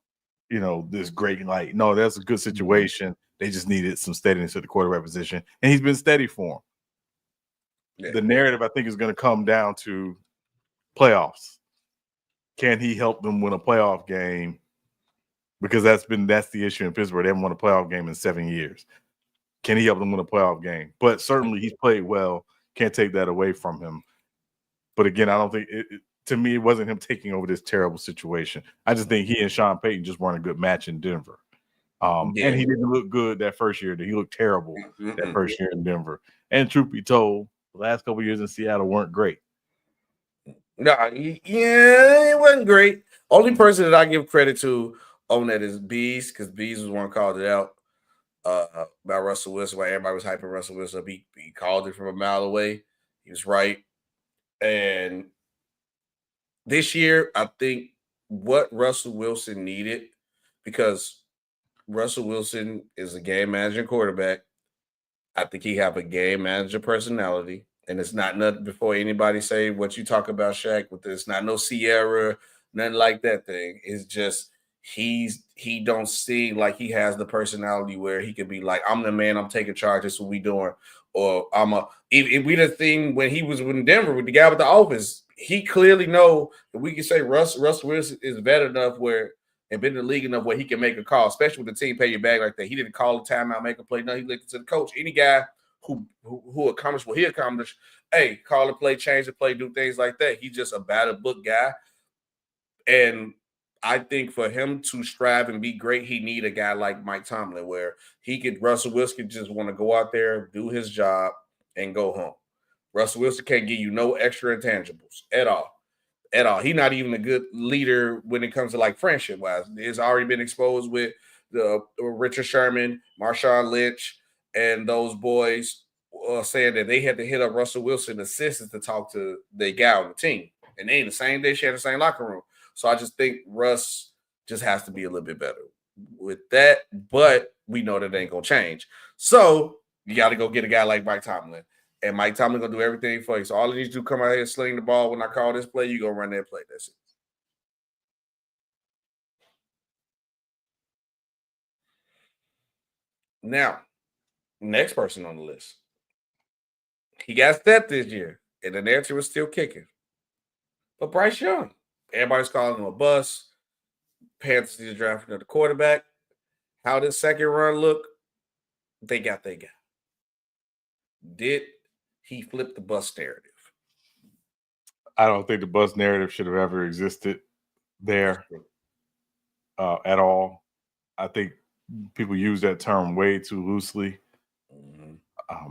this great light. No, that's a good situation. They just needed some steadiness at the quarterback position, and he's been steady for him. Yeah. The narrative, I think, is going to come down to playoffs. Can he help them win a playoff game? Because that's the issue in Pittsburgh. They haven't won a playoff game in 7 years. Can he help them win a playoff game? But certainly he's played well. Can't take that away from him. But again, I don't think to me, it wasn't him taking over this terrible situation. I just think he and Sean Payton just weren't a good match in Denver. And he didn't look good that first year. He looked terrible that first year in Denver. And truth be told, the last couple of years in Seattle weren't great. No, it wasn't great. Only person that I give credit to on that is Bees, because Bees was one called it out about Russell Wilson. While everybody was hyping Russell Wilson, he called it from a mile away. He was right. And this year, I think what Russell Wilson needed, because Russell Wilson is a game manager quarterback, I think he have a game manager personality. And it's not nothing before anybody say what you talk about, Shaq, with this. Not no Sierra, nothing like that thing. It's just he don't seem like he has the personality where he could be like, I'm the man, I'm taking charge, this is what we doing. Or if we the thing when he was in Denver with the guy with the office, he clearly know that we can say Russ Wilson is better enough where and been in the league enough where he can make a call, especially with the team pay you back like that. He didn't call a timeout, make a play. No, he listened to the coach. Any guy who accomplished what he accomplished, hey, call a play, change the play, do things like that. He's just a battle book guy. And I think for him to strive and be great, he need a guy like Mike Tomlin where Russell Wilson just want to go out there, do his job, and go home. Russell Wilson can't give you no extra intangibles at all. At all. He's not even a good leader when it comes to like friendship wise. It's already been exposed with the Richard Sherman, Marshawn Lynch, and those boys saying that they had to hit up Russell Wilson assistants to talk to the guy on the team. And they ain't the same, they share the same locker room. So I just think Russ just has to be a little bit better with that. But we know that ain't gonna change. So you got to go get a guy like Mike Tomlin. And Mike Tomlin gonna do everything for you. So all he needs to do come out here and sling the ball. When I call this play, you go run that play. That's it. Now, next person on the list. He got set this year, and the narrative was still kicking. But Bryce Young, everybody's calling him a bust. Panthers need to draft another quarterback. How this second run look? They got their guy. Did he flip the bust narrative? I don't think the bust narrative should have ever existed there at all. I think people use that term way too loosely. Mm-hmm. I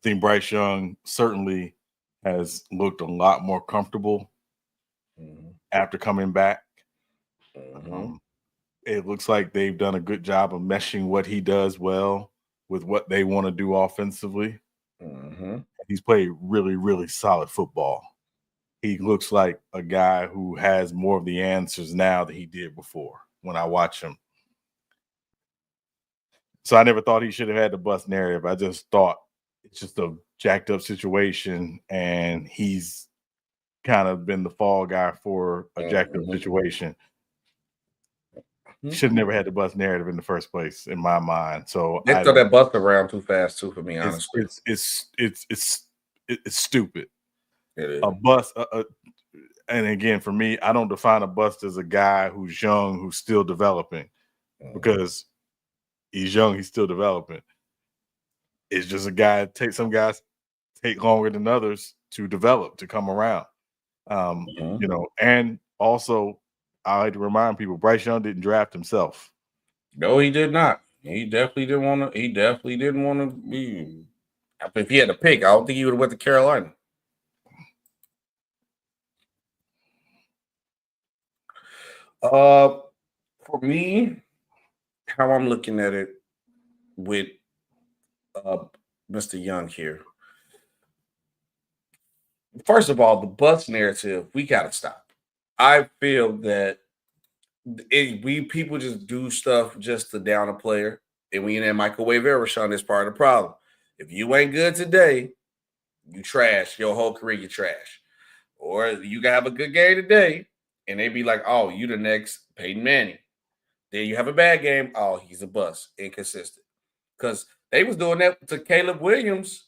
think Bryce Young certainly has looked a lot more comfortable after coming back. It looks like they've done a good job of meshing what he does well with what they want to do offensively. He's played really, really solid football. He looks like a guy who has more of the answers now than he did before when I watch him. So I never thought he should have had the bust narrative. I just thought it's just a jacked up situation, and he's kind of been the fall guy for a jacked up situation. Should have never had the bust narrative in the first place, in my mind. So they throw that bust around too fast, too, for me, honestly. It's stupid. It is. A bust, and again, for me, I don't define a bust as a guy who's young, who's still developing, because he's young, he's still developing. It's just a guy. Some guys take longer than others to develop, to come around. You know, and also I like to remind people, Bryce Young didn't draft himself. No, he did not. He definitely didn't want to. He definitely didn't want to be. If he had to pick, I don't think he would have went to Carolina. For me, how I'm looking at it with Mr. Young here. First of all, the bust narrative, we got to stop. I feel that people just do stuff just to down a player, and we in that microwave era, Sean, is part of the problem. If you ain't good today, you trash. Your whole career, you trash. Or you can have a good game today, and they be like, oh, you the next Peyton Manning. Then you have a bad game, oh, he's a bust, inconsistent. Because they was doing that to Caleb Williams,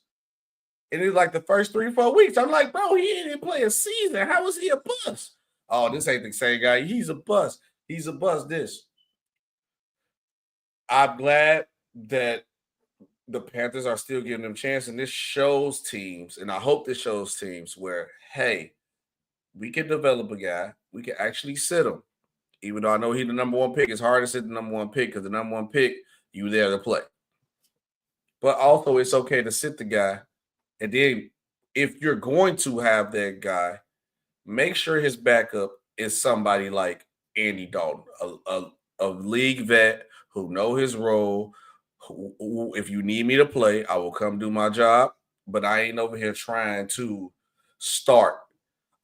and it was like the first 3 or 4 weeks. I'm like, bro, he didn't play a season. How was he a bust? Oh, this ain't the same guy. He's a bust. He's a bust. This. I'm glad that the Panthers are still giving them a chance, and this shows teams, and I hope this shows teams where, hey, we can develop a guy. We can actually sit him. Even though I know he's the number 1 pick, it's hard to sit the number 1 pick because the number 1 pick, you there to play. But also, it's okay to sit the guy. And then if you're going to have that guy, make sure his backup is somebody like Andy Dalton, a league vet who know his role. Who, if you need me to play, I will come do my job. But I ain't over here trying to start.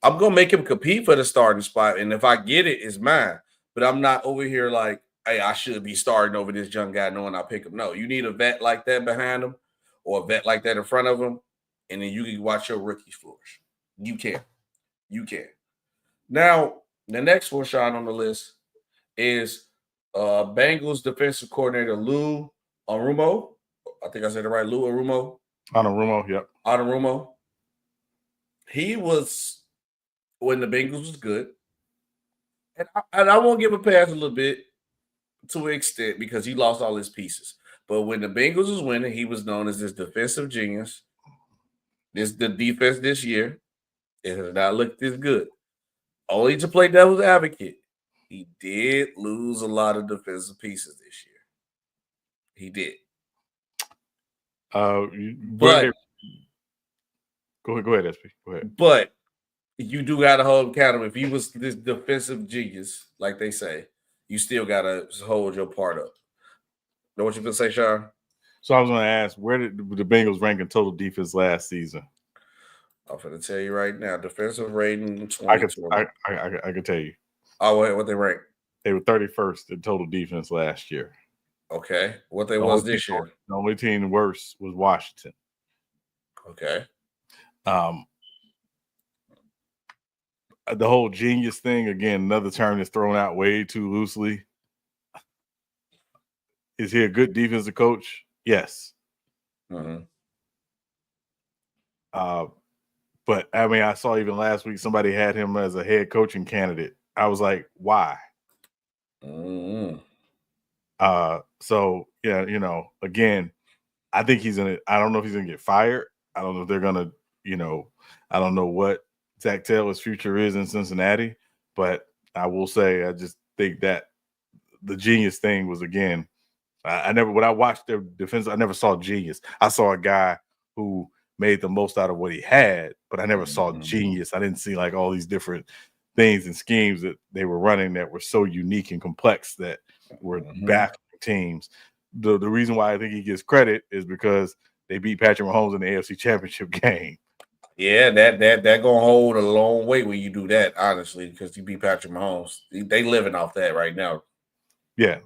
I'm going to make him compete for the starting spot. And if I get it, it's mine. But I'm not over here like, hey, I should be starting over this young guy knowing I pick him. No, you need a vet like that behind him or a vet like that in front of him. And then you can watch your rookies flourish. You can. You can. Now, the next one, Sean, on the list is Bengals defensive coordinator Lou Arumo. I think I said it right. Lou Arumo. Anarumo, yep. Anarumo. He was when the Bengals was good. And I won't give a pass a little bit to an extent because he lost all his pieces. But when the Bengals was winning, he was known as this defensive genius. The defense this year, it has not looked this good. Only to play devil's advocate, he did lose a lot of defensive pieces this year. He did. But go ahead, SP. Go ahead. But you do got to hold him accountable. If he was this defensive genius, like they say, you still got to hold your part up. Know what you gonna say, Sean? So I was going to ask, where did the Bengals rank in total defense last season? I'm going to tell you right now. Defensive rating 2020. I can tell you. Oh, what they rank? They were 31st in total defense last year. Okay. What they was this year? The only team worse was Washington. Okay. The whole genius thing, again, another term that's thrown out way too loosely. Is he a good defensive coach? Yes. Mm-hmm. But I mean, I saw even last week somebody had him as a head coaching candidate. I was like, why? Mm-hmm. So yeah, again, I think I don't know if he's gonna get fired. I don't know if they're gonna, I don't know what Zach Taylor's future is in Cincinnati, but I will say I just think that the genius thing was, again, when I watched their defense, I never saw genius. I saw a guy who made the most out of what he had, but I never saw genius. I didn't see like all these different things and schemes that they were running that were so unique and complex that were baffling teams. The reason why I think he gets credit is because they beat Patrick Mahomes in the AFC Championship game. Yeah, that gonna hold a long way when you do that, honestly, because you beat Patrick Mahomes. They living off that right now. Yeah,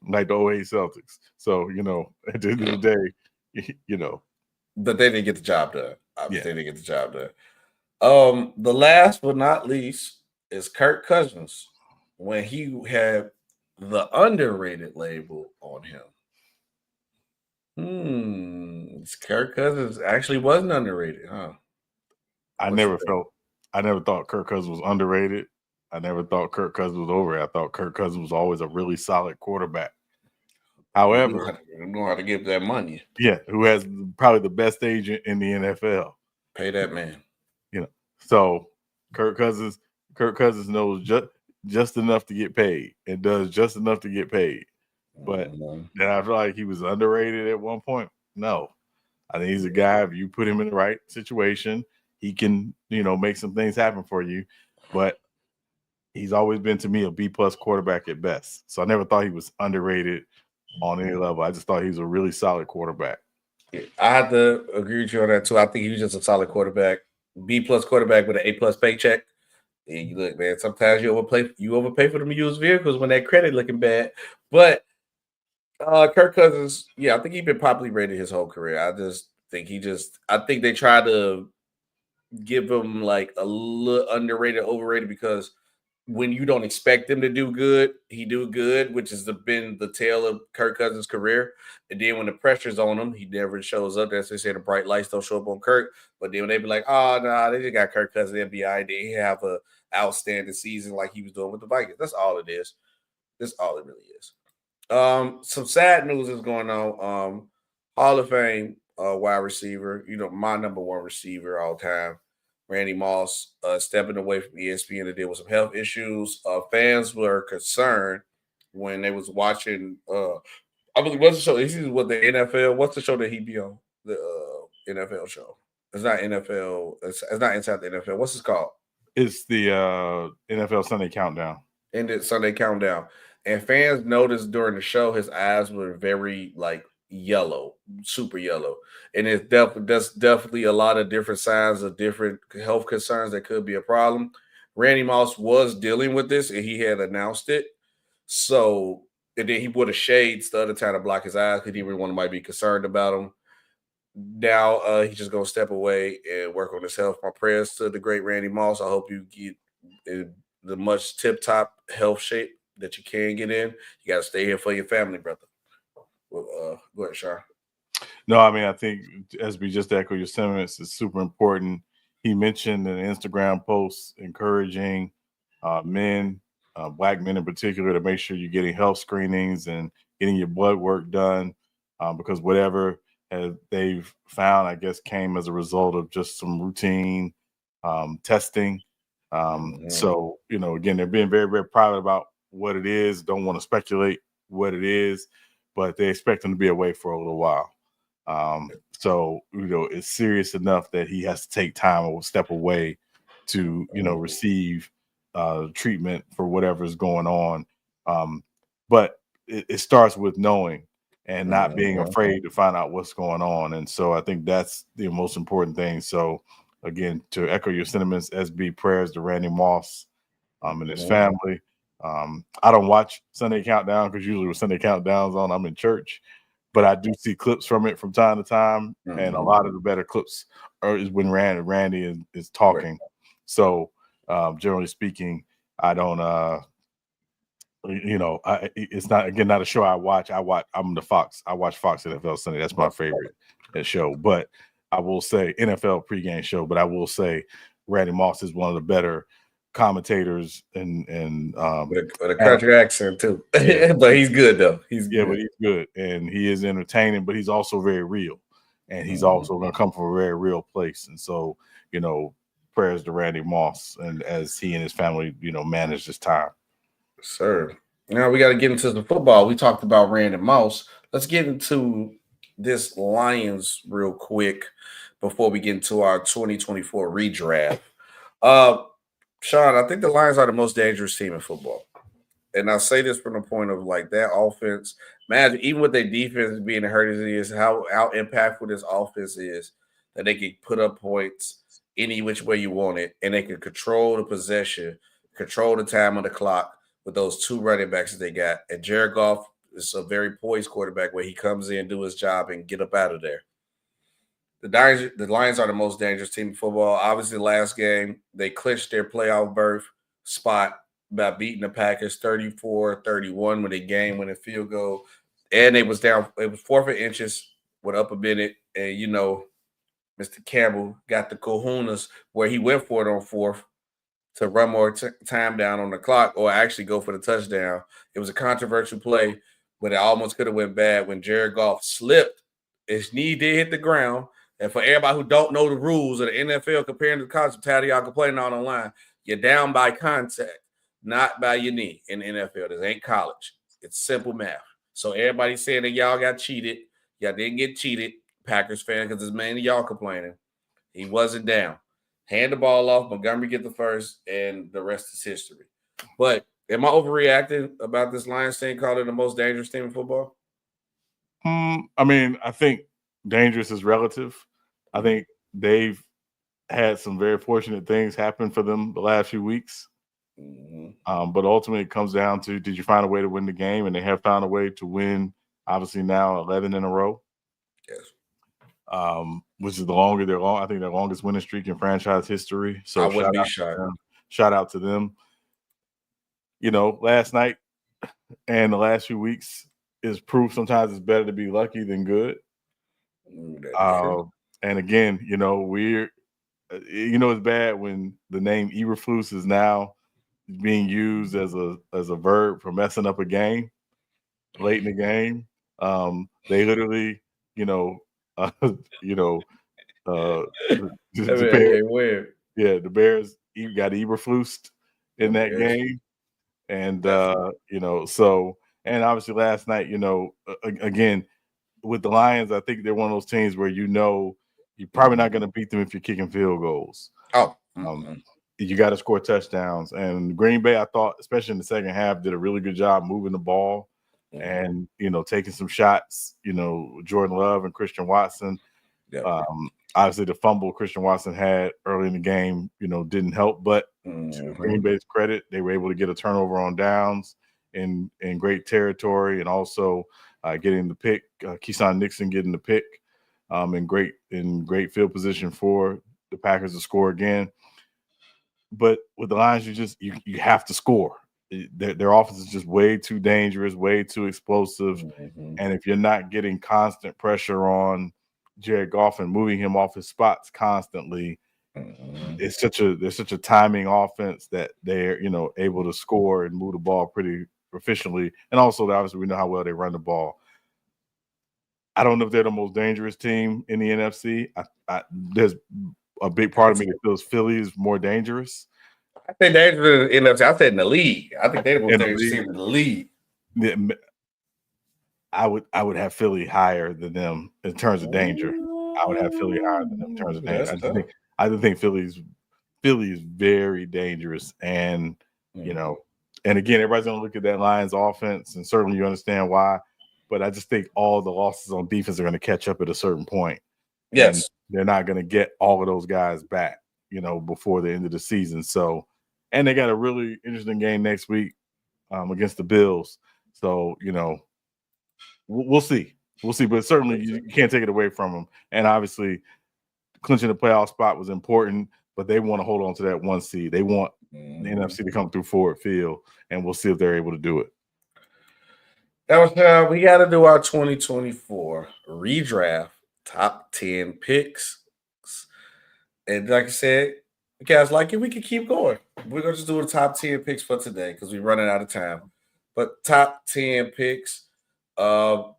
like the 08 Celtics. So, at the end of the day, But they didn't get the job done. They didn't get the job done. The last but not least is Kirk Cousins when he had the underrated label on him. Kirk Cousins actually wasn't underrated, huh? I never thought Kirk Cousins was underrated. I never thought Kirk Cousins was overrated. I thought Kirk Cousins was always a really solid quarterback. However, you know how to give that money. Yeah, who has probably the best agent in the NFL. Pay that man. So Kirk Cousins knows just enough to get paid and does just enough to get paid. But then I feel like he was underrated at one point. No, I think he's a guy, if you put him in the right situation, he can, make some things happen for you. But he's always been, to me, a B+ quarterback at best. So I never thought he was underrated on any level. I just thought he was a really solid quarterback. I have to agree with you on that too. I think he was just a solid quarterback, B+ quarterback with an A+ paycheck. And you look, man, sometimes you overpay for them used vehicles when that credit looking bad. But Kirk Cousins, I think he's been properly rated his whole career. I just think I think they try to give him like a little underrated, overrated, because when you don't expect him to do good, he do good, which has been the tale of Kirk Cousins' career. And then when the pressure's on him, he never shows up. That's they say the bright lights don't show up on Kirk. But then when they be like, oh, no, they just got Kirk Cousins, they'll be all right. They have a outstanding season like he was doing with the Vikings. That's all it is. That's all it really is. Some sad news is going on. Hall of Fame wide receiver, my number one receiver all time, Randy Moss, stepping away from ESPN to deal with some health issues. Fans were concerned when they was watching. I believe what's the show? This is what the NFL. What's the show that he be on? The NFL show. It's not NFL. It's not Inside the NFL. What's it called? It's the NFL Sunday Countdown. Ended Sunday Countdown. And fans noticed during the show his eyes were very yellow, super yellow. And that's definitely a lot of different signs of different health concerns that could be a problem. Randy Moss was dealing with this and he had announced it. So, and then he wore the shades the other time to block his eyes because he didn't want to be concerned about him. Now he's just going to step away and work on his health. My prayers to the great Randy Moss. I hope you get in the much tip-top health shape that you can get in, you got to stay here for your family, brother. Well, go ahead, Sean. No, I mean, I think SB, just to echo your sentiments, is super important. He mentioned in an Instagram post encouraging men, Black men in particular, to make sure you're getting health screenings and getting your blood work done, because whatever they've found, I guess, came as a result of just some routine testing. So, again, they're being very, very private about what it is. Don't want to speculate what it is, but they expect them to be away for a little while. So, it's serious enough that he has to take time or step away to, receive treatment for whatever's going on. But it starts with knowing and not being afraid to find out what's going on. And so I think that's the most important thing. So again, to echo your sentiments, SB, prayers to Randy Moss and his family. I don't watch Sunday Countdown because usually when Sunday Countdown's on, I'm in church. But I do see clips from it from time to time, and a lot of the better clips is when Randy is talking. Right. So, generally speaking, I don't. It's not a show I watch. I'm the Fox. I watch Fox NFL Sunday. That's my favorite show. But I will say NFL pregame show. But I will say Randy Moss is one of the better commentators and with a country accent too. Yeah. But he's good though. But he's good, and he is entertaining, but he's also very real, and he's also going to come from a very real place. And so, prayers to Randy Moss, and as he and his family, manage this time. Sir, now we got to get into the football. We talked about Randy Moss. Let's get into this Lions real quick before we get into our 2024 redraft. Sean, I think the Lions are the most dangerous team in football. And I say this from the point of like that offense. Man, even with their defense being hurt as it is, how impactful this offense is, that they can put up points any which way you want it, and they can control the possession, control the time on the clock with those two running backs that they got. And Jared Goff is a very poised quarterback where he comes in, do his job, and get up out of there. The Lions are the most dangerous team in football. Obviously, last game, they clinched their playoff berth spot by beating the Packers 34-31 with a game-winning field goal. And it was down. It was 4th inches with up a minute. And, Mr. Campbell got the kahunas where he went for it on 4th to run more time down on the clock or actually go for the touchdown. It was a controversial play, but it almost could have went bad when Jared Goff slipped. His knee did hit the ground. And for everybody who don't know the rules of the NFL comparing to the college, y'all complaining on online, you're down by contact, not by your knee in the NFL. This ain't college. It's simple math. So everybody saying that y'all got cheated. Y'all didn't get cheated, Packers fan, because there's mainly y'all complaining. He wasn't down. Hand the ball off, Montgomery get the first, and the rest is history. But am I overreacting about this Lions team calling it the most dangerous team in football? I mean, I think dangerous is relative. I think they've had some very fortunate things happen for them the last few weeks. But ultimately it comes down to, did you find a way to win the game? And they have found a way to win, obviously now 11 in a row. Yes. Which is I think their longest winning streak in franchise history. So I wouldn't be shocked. Shout out to them. Last night and the last few weeks is proof sometimes it's better to be lucky than good. And again, it's bad when the name Eberflus is now being used as a verb for messing up a game late in the game. They literally, the Bears got Eberflused in that game. And, and obviously last night, again, with the Lions, I think they're one of those teams where you're probably not going to beat them if you're kicking field goals. You got to score touchdowns. And Green Bay, I thought, especially in the second half, did a really good job moving the ball and, taking some shots, Jordan Love and Christian Watson. Obviously, the fumble Christian Watson had early in the game, didn't help. But to Green Bay's credit, they were able to get a turnover on downs in great territory, and also getting the pick, Keyshawn Nixon getting the pick in great field position for the Packers to score again. But with the Lions, you have to score. their offense is just way too dangerous, way too explosive. And if you're not getting constant pressure on Jared Goff and moving him off his spots constantly, there's such a timing offense that they're able to score and move the ball pretty proficiently. And also, obviously, we know how well they run the ball. I don't know if they're the most dangerous team in the NFC. There's a big part of me that feels Philly is more dangerous. I think they're in the NFC. I said in the league. I think they're the most dangerous team in the league. I would have Philly higher than them in terms of danger. I would have Philly higher than them in terms of danger. I just think Philly is very dangerous, and and again, everybody's gonna look at that Lions offense, and certainly you understand why. But I just think all the losses on defense are going to catch up at a certain point. Yes, and they're not going to get all of those guys back, before the end of the season. So, and they got a really interesting game next week against the Bills. So, we'll see. We'll see. But certainly you can't take it away from them. And obviously, clinching the playoff spot was important, but they want to hold on to that 1 seed. They want the NFC to come through Ford Field, and we'll see if they're able to do it. That was we got to do our 2024 redraft top 10 picks. And like I said, you guys like it, we can keep going. We're going to just do the top 10 picks for today because we're running out of time. But top 10 picks, your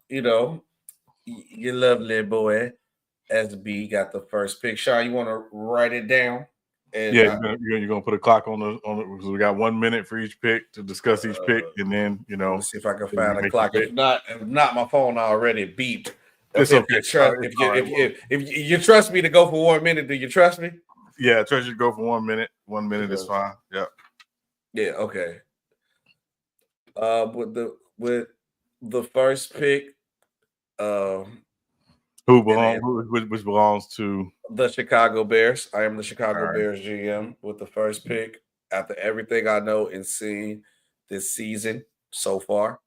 lovely boy, SB, got the first pick. Sean, you want to write it down? And you're gonna put a clock on it because we got 1 minute for each pick to discuss each pick, and then let's see if I can find a clock. If not, my phone already beeped. It's okay. If you trust me to go for 1 minute, do you trust me? Yeah, I trust you to go for 1 minute. 1 minute is fine. Yeah. Yeah. Okay. With the first pick, which belongs to the Chicago Bears. I am the Chicago Bears GM with the first pick. After everything I know and seen this season so far,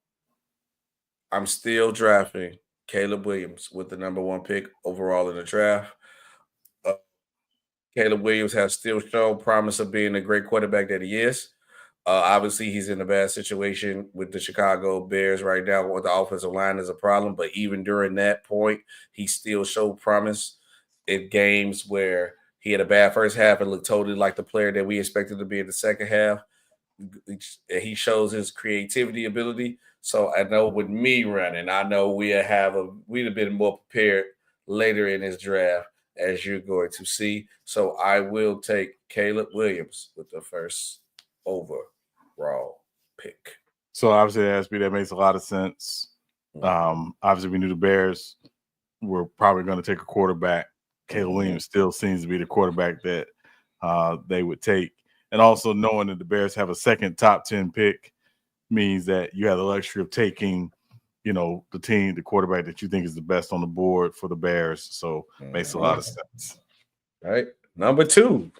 I'm still drafting Caleb Williams with the number 1 pick overall in the draft. Caleb Williams has still shown promise of being a great quarterback that he is. Obviously, he's in a bad situation with the Chicago Bears right now, where the offensive line is a problem. But even during that point, he still showed promise in games where he had a bad first half and looked totally like the player that we expected to be in the second half. He shows his creativity ability. So I know with me running, I know we'd have been more prepared later in this draft, as you're going to see. So I will take Caleb Williams with the first overall pick. So obviously, that makes a lot of sense. Obviously, we knew the Bears were probably going to take a quarterback. Caleb Williams still seems to be the quarterback that they would take. And also knowing that the Bears have a second top 10 pick means that you have the luxury of taking, the quarterback that you think is the best on the board for the Bears. So makes a lot of sense. All right. Number 2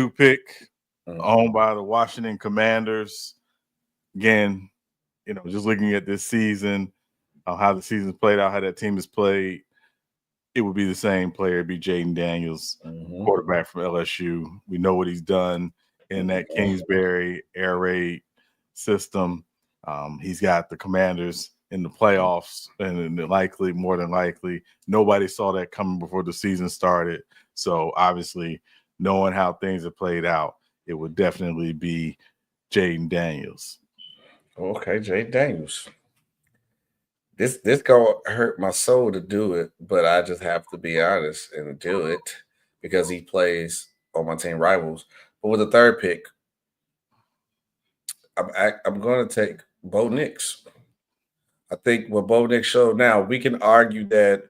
pick, owned by the Washington Commanders. Again, just looking at this season, how the season's played out, how that team has played, it would be the same player. It'd be Jayden Daniels, quarterback from LSU. We know what he's done in that Kingsbury air raid system. He's got the Commanders in the playoffs, and more than likely, nobody saw that coming before the season started. So obviously, knowing how things have played out, it would definitely be Jayden Daniels. Okay, Jayden Daniels. This gonna hurt my soul to do it, but I just have to be honest and do it because he plays on my team rivals. But with the third pick, I'm going to take Bo Nix. I think what Bo Nix showed now, we can argue that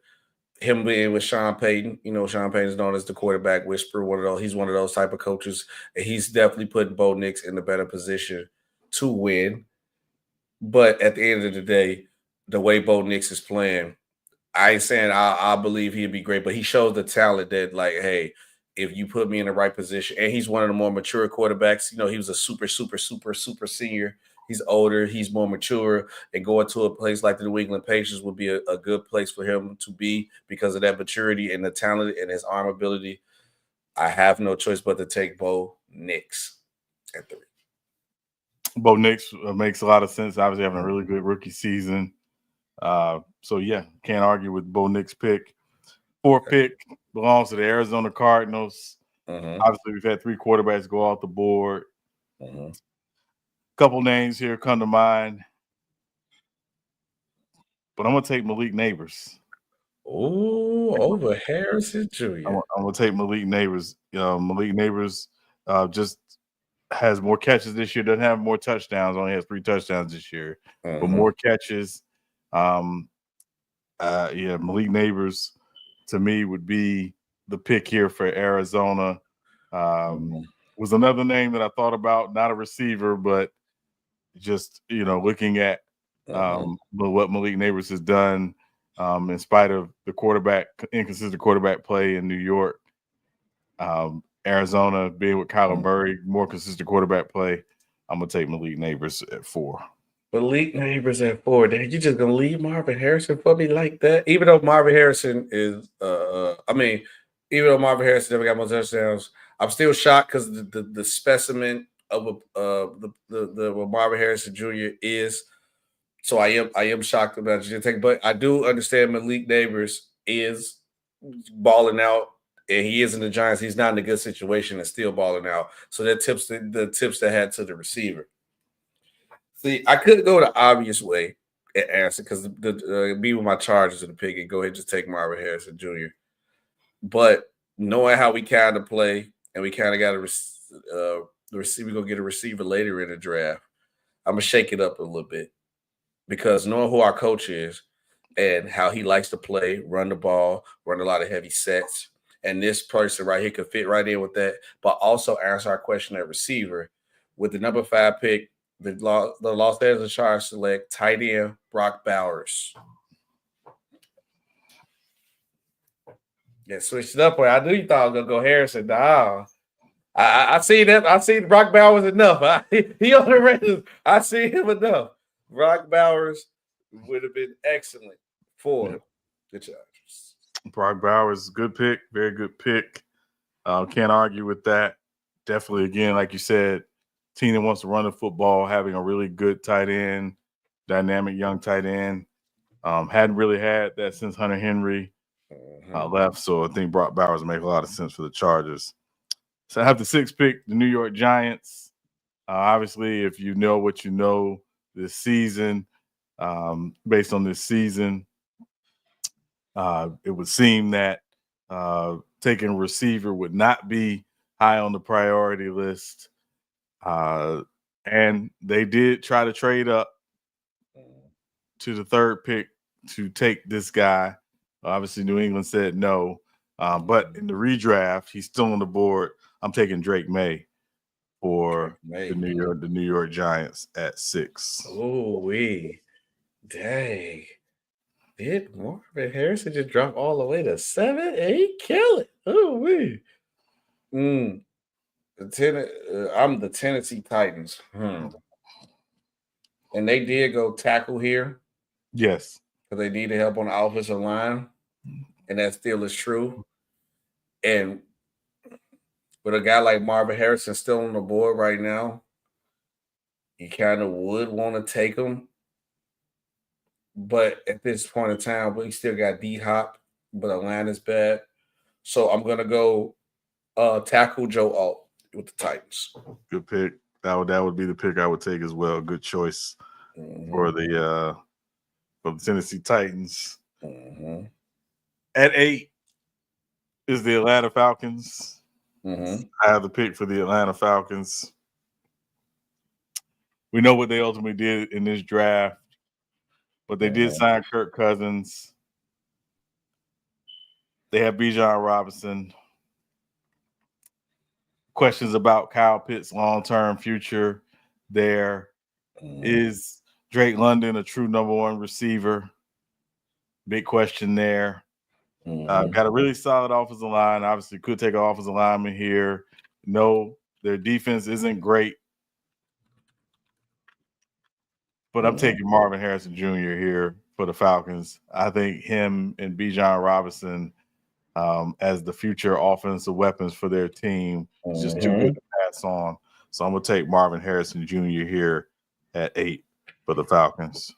him being with Sean Payton, Sean Payton is known as the quarterback whisperer. He's one of those type of coaches, and he's definitely putting Bo Nix in a better position to win. But at the end of the day, the way Bo Nix is playing, I ain't saying I believe he'd be great, but he shows the talent that, like, hey, if you put me in the right position, and he's one of the more mature quarterbacks. He was a super senior. He's older. He's more mature. And going to a place like the New England Patriots would be a good place for him to be because of that maturity and the talent and his arm ability. I have no choice but to take Bo Nix at 3. Bo Nix makes a lot of sense. Obviously, having a really good rookie season. So yeah, can't argue with Bo Nix pick. Fourth pick belongs to the Arizona Cardinals. Obviously, we've had 3 quarterbacks go off the board. Couple names here come to mind, but I'm gonna take Malik Neighbors. Oh, over Harrison Jr. I'm gonna take Malik Neighbors. Malik Neighbors just has more catches this year. Doesn't have more touchdowns. Only has 3 touchdowns this year, but more catches. Malik Neighbors to me would be the pick here for Arizona. Was another name that I thought about, not a receiver, but just looking at what Malik Neighbors has done in spite of the inconsistent quarterback play in New York. Arizona being with Kyler Murray, more consistent quarterback play. I'm gonna take Malik Neighbors at 4. Malik Neighbors at 4. Dad, you just gonna leave Marvin Harrison for me like that? Even though Marvin Harrison is, even though Marvin Harrison never got more touchdowns, I'm still shocked because the specimen of what Marvin Harrison Jr. is. So I am shocked about you take, but I do understand Malik Neighbors is balling out, and he is in the Giants. He's not in a good situation and still balling out. So that tips that had to the receiver. See, I could go the obvious way and answer because be with my Chargers in the pick and go ahead and just take Marvin Harrison Jr. But knowing how we kind of play and we kind of got the receiver, gonna get a receiver later in the draft, I'm gonna shake it up a little bit because knowing who our coach is and how he likes to play, run the ball, run a lot of heavy sets, and this person right here could fit right in with that, but also answer our question at receiver with the number 5 pick. The Los Angeles Chargers select tight end Brock Bowers. Yeah, switched it up. I knew you thought I was gonna go Harrison. No, I see that. I see Brock Bowers enough. He on the Raiders. I see him enough. Brock Bowers would have been excellent for the Chargers. Brock Bowers, good pick, very good pick. Can't argue with that. Definitely, again, like you said, team that wants to run the football, having a really good tight end, dynamic young tight end. Hadn't really had that since Hunter Henry left, so I think Brock Bowers make a lot of sense for the Chargers. So I have the 6th pick, the New York Giants. Obviously, if you know what you know this season, based on this season, it would seem that taking a receiver would not be high on the priority list. And they did try to trade up to the 3rd pick to take this guy. Obviously, New England said no. But in the redraft, he's still on the board. I'm taking Drake May for the New York Giants at 6. Oh, dang. Did Marvin Harrison just drop all the way to 7? He kill it. Oh, I'm the Tennessee Titans. And they did go tackle here. Yes. Because they needed help on the offensive line. And that still is true. And with a guy like Marvin Harrison still on the board right now, you kind of would want to take him. But at this point in time, we still got D-Hop, but the line is bad. So I'm going to go tackle Joe Alt with the Titans. Good pick. That would be the pick I would take as well. Good choice for the Tennessee Titans. At 8 is the Atlanta Falcons. I have the pick for the Atlanta Falcons. We know what they ultimately did in this draft, but they did sign Kirk Cousins. They have Bijan Robinson. Questions about Kyle Pitts' long-term future there. Is Drake London a true number 1 receiver? Big question there. Got a really solid offensive line. Obviously, could take an offensive lineman here. No, their defense isn't great. But I'm taking Marvin Harrison Jr. here for the Falcons. I think him and Bijan Robinson as the future offensive weapons for their team is just too good to pass on. So I'm going to take Marvin Harrison Jr. here at 8 for the Falcons.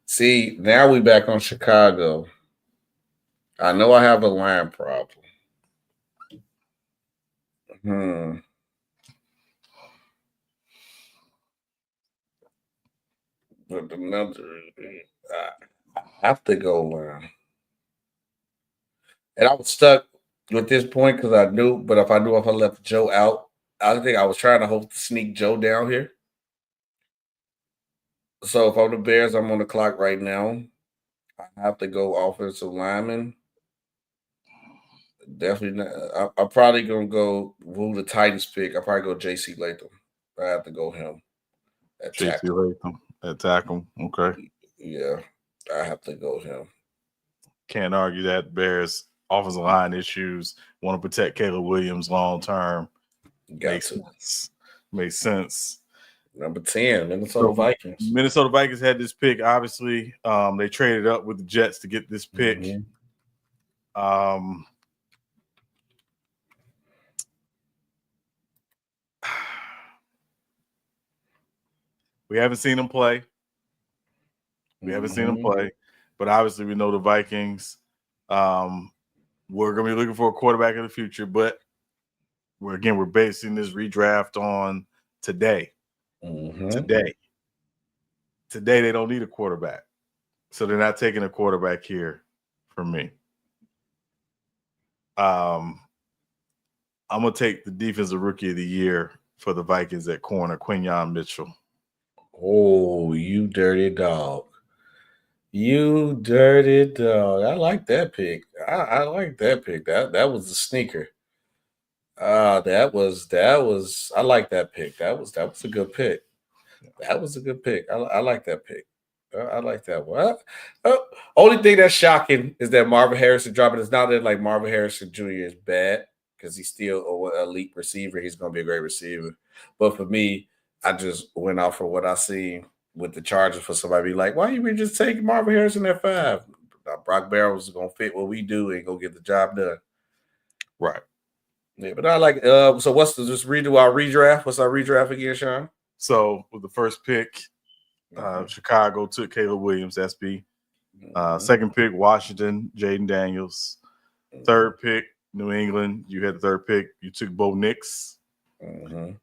See, now we back on Chicago. I know I have a line problem. But another, I have to go line. And I was stuck with this point because I knew, but if I left Joe out, I think I was trying to hope to sneak Joe down here. So if I'm the Bears, I'm on the clock right now. I have to go offensive lineman. Definitely not. I'm probably gonna go who the Titans pick. I probably go J.C. Latham. I have to go him. J.C. Latham at tackle. Okay. Yeah, I have to go him. Can't argue that. Bears offensive line issues. Want to protect Caleb Williams long term. Makes sense. Number 10, Minnesota Vikings. Minnesota Vikings had this pick. Obviously, they traded up with the Jets to get this pick. We haven't seen them play. But obviously we know the Vikings. We're going to be looking for a quarterback in the future, but we're basing this redraft on today. Today they don't need a quarterback. So they're not taking a quarterback here for me. I'm going to take the defensive rookie of the year for the Vikings at corner, Quinyon Mitchell. Oh, you dirty dog. You dirty dog. I like that pick. I like that pick. That was a sneaker. That was I like that pick. That was a good pick. That was a good pick. I like that pick. I like that one. Only thing that's shocking is that Marvin Harrison dropping. It's not that like Marvin Harrison Jr. is bad because he's still an elite receiver. He's going to be a great receiver. But for me, I just went off for what I seen with the Chargers for somebody to be like, why you just take Marvin Harrison at 5? Brock Barrows is going to fit what we do and go get the job done. Right. Yeah, but I like so just redo our redraft. What's our redraft again, Sean? So with the first pick, Chicago took Caleb Williams, SB. Second pick, Washington, Jaden Daniels. Third pick, New England. You had the third pick. You took Bo Nix.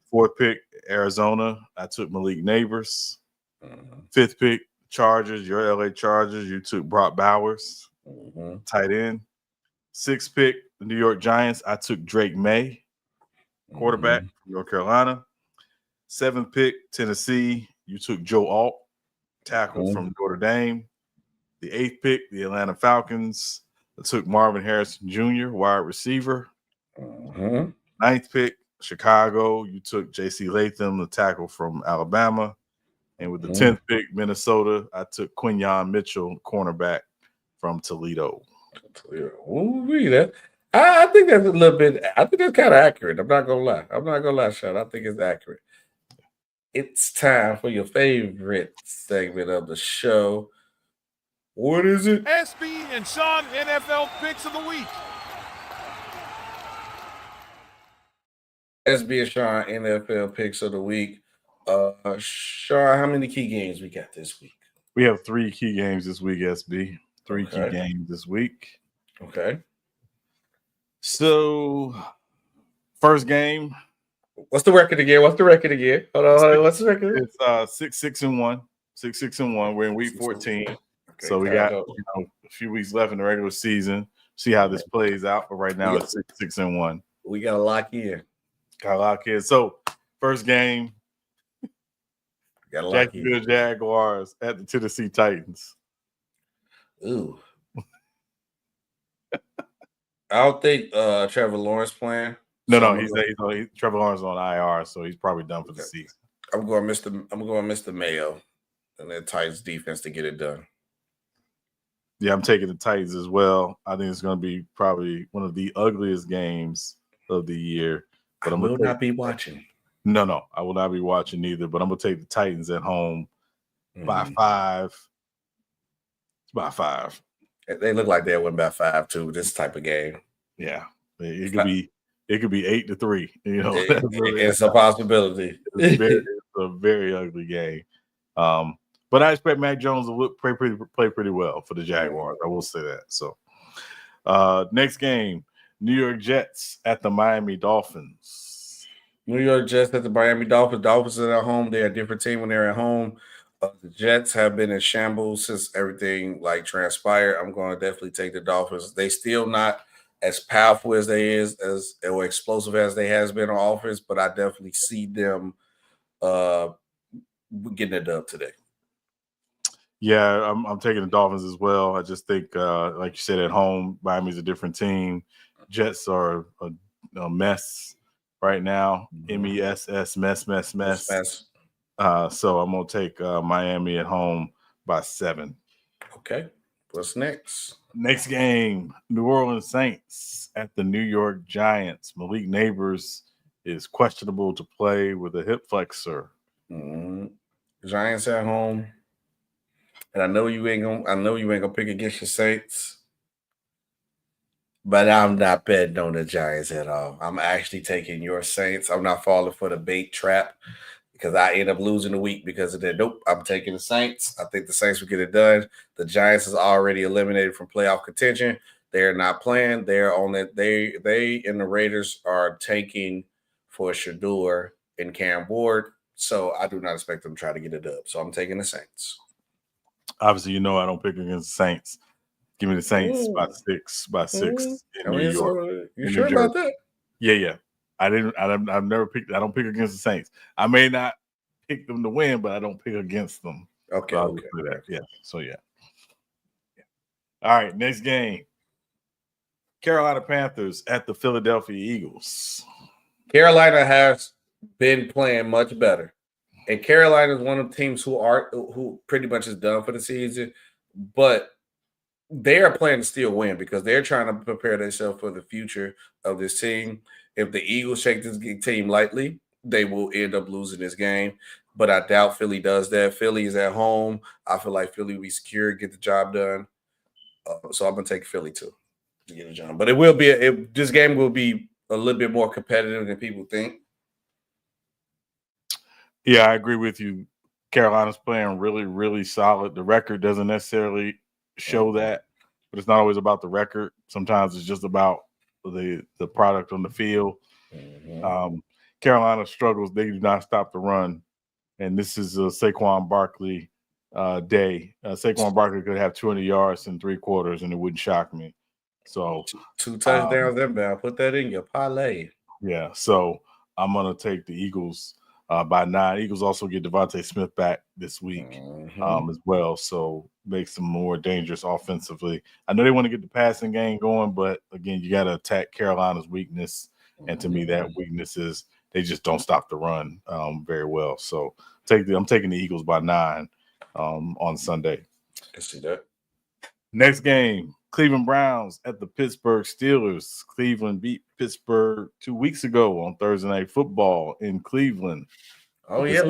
Fourth pick, Arizona. I took Malik Neighbors. Fifth pick, Chargers. Your LA Chargers. You took Brock Bowers, tight end. Sixth pick, the New York Giants. I took Drake May, quarterback from North Carolina. Seventh pick, Tennessee. You took Joe Alt, tackle from Notre Dame. The eighth pick, the Atlanta Falcons. I took Marvin Harrison Jr., wide receiver. Ninth pick, Chicago. You took J.C. Latham, the tackle from Alabama. And with the 10th pick, Minnesota, I took Quinyon Mitchell, cornerback from Toledo. I think that's a little bit. I think that's kind of accurate. I'm not gonna lie, Sean. I think it's accurate. It's time for your favorite segment of the show. What is it? SB and Sean NFL Picks of the Week. SB and Sean NFL Picks of the Week. Sean, how many key games we got this week? We have 3 key games this week, SB. 3 key games this week. Okay. So, first game. What's the record again? Hold on. What's the record? It's 6-6-1. 6-6-1. We're in week 14. Okay, so we got a few weeks left in the regular season. See how this plays out. But right now it's 6-6-1. We got to lock in. So, first game. Jacksonville Jaguars at the Tennessee Titans. Ooh. I don't think Trevor Lawrence playing. No, he's Trevor Lawrence on IR, so he's probably done for the season. I'm going Mr. Mayo and the Titans defense to get it done. Yeah, I'm taking the Titans as well. I think it's going to be probably one of the ugliest games of the year. But I will not be watching. No, I will not be watching either. But I'm going to take the Titans at home by 5. It's by 5. They look like they went by 5 too. This type of game. Yeah, It could be 8-3. You know, it's a possibility. It's a very ugly game. But I expect Mac Jones to play pretty well for the Jaguars. I will say that. So, next game, New York Jets at the Miami Dolphins. New York Jets at the Miami Dolphins. Dolphins are at home. They're a different team when they're at home. The Jets have been in shambles since everything transpired. I'm going to definitely take the Dolphins. They still not as powerful as they is or explosive as they has been on offense, but I definitely see them getting it done today. Yeah, I'm taking the Dolphins as well. I just think, like you said, at home, Miami's a different team. Jets are a mess right now. MESS, mess. So I'm going to take Miami at home by 7. Okay. What's next? Next game, New Orleans Saints at the New York Giants. Malik Neighbors is questionable to play with a hip flexor. Giants at home. And I know you ain't gonna pick against your Saints. But I'm not betting on the Giants at all. I'm actually taking your Saints. I'm not falling for the bait trap because I end up losing the week because of that. Nope, I'm taking the Saints. I think the Saints will get it done. The Giants is already eliminated from playoff contention. They're not playing. They're on it. They and the Raiders are tanking for Shador and Cam Ward. So I do not expect them to try to get it up. So I'm taking the Saints. Obviously, I don't pick against the Saints. Give me the Saints by 6 in New York. You sure about that? Yeah. I've never picked. I don't pick against the Saints. I may not pick them to win, but I don't pick against them. Okay. So yeah. So yeah. All right. Next game. Carolina Panthers at the Philadelphia Eagles. Carolina has been playing much better. And Carolina is one of the teams who pretty much is done for the season, but they are playing to still win because they're trying to prepare themselves for the future of this team. If the Eagles shake this team lightly, they will end up losing this game. But I doubt Philly does that. Philly is at home. I feel like Philly will be secure, get the job done. So I'm going to take Philly too to get the job. But this game will be a little bit more competitive than people think. Yeah, I agree with you. Carolina's playing really, really solid. The record doesn't necessarily show that, but it's not always about the record. Sometimes it's just about the product on the field. Carolina struggles. They do not stop the run. And this is a Saquon Barkley day. Saquon Barkley could have 200 yards in 3 quarters, and it wouldn't shock me. So 2 touchdowns inbound. Put that in your parlay. Yeah, so I'm going to take the Eagles by 9. Eagles also get Devontae Smith back this week as well, so makes them more dangerous offensively. I know they want to get the passing game going, but again, you got to attack Carolina's weakness, and to me, that weakness is they just don't stop the run very well. So I'm taking the Eagles by 9 on Sunday. I see that. Next game, Cleveland Browns at the Pittsburgh Steelers. Cleveland beat Pittsburgh 2 weeks ago on Thursday Night Football in Cleveland. Oh, yeah,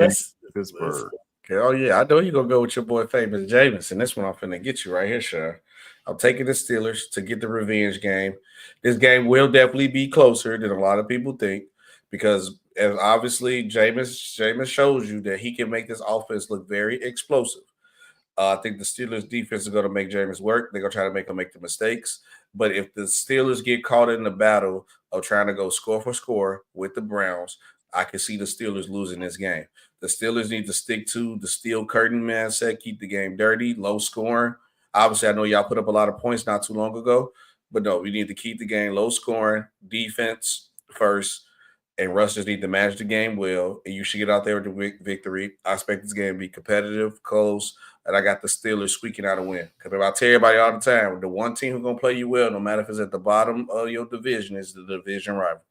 Pittsburgh. Okay, oh, yeah, I know you're going to go with your boy Famous Jameson. This one I'm finna get you right here, Sean. I'm taking the Steelers to get the revenge game. This game will definitely be closer than a lot of people think because as obviously Jameis shows you that he can make this offense look very explosive. I think the Steelers defense is going to make Jameis work. They're going to try to make him make the mistakes. But if the Steelers get caught in the battle of trying to go score for score with the Browns, I can see the Steelers losing this game. The Steelers need to stick to the steel curtain mindset, keep the game dirty, low scoring. Obviously, I know y'all put up a lot of points not too long ago, but no, we need to keep the game low scoring, defense first, and rushers need to manage the game well, and you should get out there with the victory. I expect this game to be competitive, close, and I got the Steelers squeaking out a win. Because I tell everybody all the time, the one team who's going to play you well, no matter if it's at the bottom of your division, is the division rival.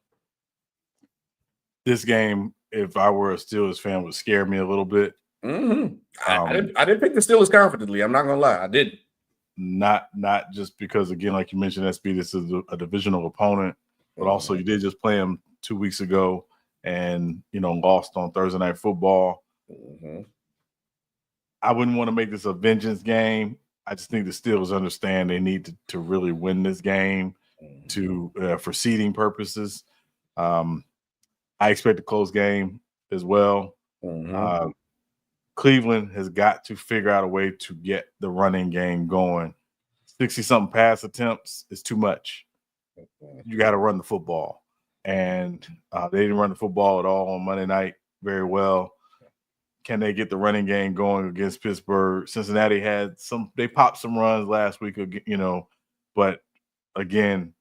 This game, if I were a Steelers fan, would scare me a little bit. I didn't pick the Steelers confidently. I'm not going to lie. I didn't. Not just because, again, like you mentioned, SB, this is a divisional opponent, but also you did just play them 2 weeks ago and, lost on Thursday Night Football. I wouldn't want to make this a vengeance game. I just think the Steelers understand they need to really win this game for seeding purposes. I expect a close game as well. Cleveland has got to figure out a way to get the running game going. 60-something pass attempts is too much. You got to run the football. And they didn't run the football at all on Monday night very well. Can they get the running game going against Pittsburgh? Cincinnati had they popped some runs last week, but again,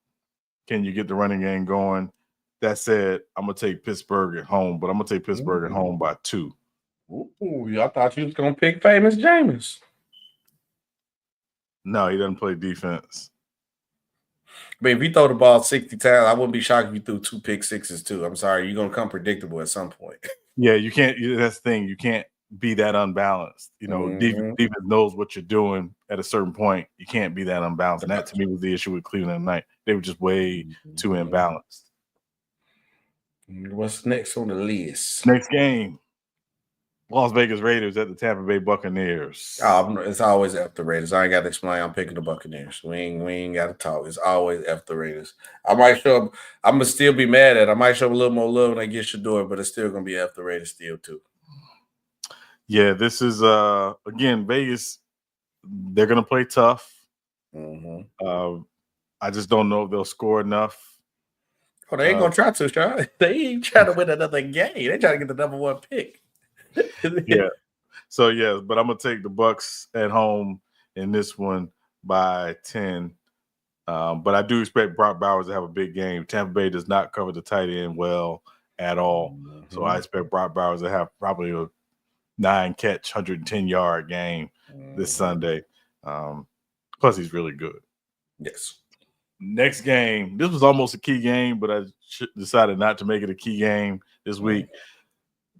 can you get the running game going? That said, I'm going to take Pittsburgh at home, but I'm going to take Pittsburgh at home by 2. Y'all thought you was going to pick famous Jameis. No, he doesn't play defense. I mean, if you throw the ball 60 times, I wouldn't be shocked if you threw 2 pick sixes too. I'm sorry, you're gonna come predictable at some point. Yeah, you can't. That's the thing. You can't be that unbalanced. Defense knows what you're doing at a certain point. You can't be that unbalanced, and that to me was the issue with Cleveland tonight. They were just way too imbalanced. What's next on the list? Next game. Las Vegas Raiders at the Tampa Bay Buccaneers. It's always F the Raiders. I ain't got to explain. I'm picking the Buccaneers. We ain't got to talk. It's always F the Raiders. I might show up. I'm going to still be mad at it. I might show up a little more love when they get Shador, but it's still going to be F the Raiders still too. Yeah, this is, again, Vegas, they're going to play tough. I just don't know if they'll score enough. Oh, they ain't going to try to, Sean. They ain't trying to win another game. They trying to get the number 1 pick. Yeah. So, yeah, but I'm going to take the Bucs at home in this one by 10. But I do expect Brock Bowers to have a big game. Tampa Bay does not cover the tight end well at all. So I expect Brock Bowers to have probably a 9-catch, 110-yard game this Sunday. Plus, he's really good. Yes. Next game. This was almost a key game, but I decided not to make it a key game this week.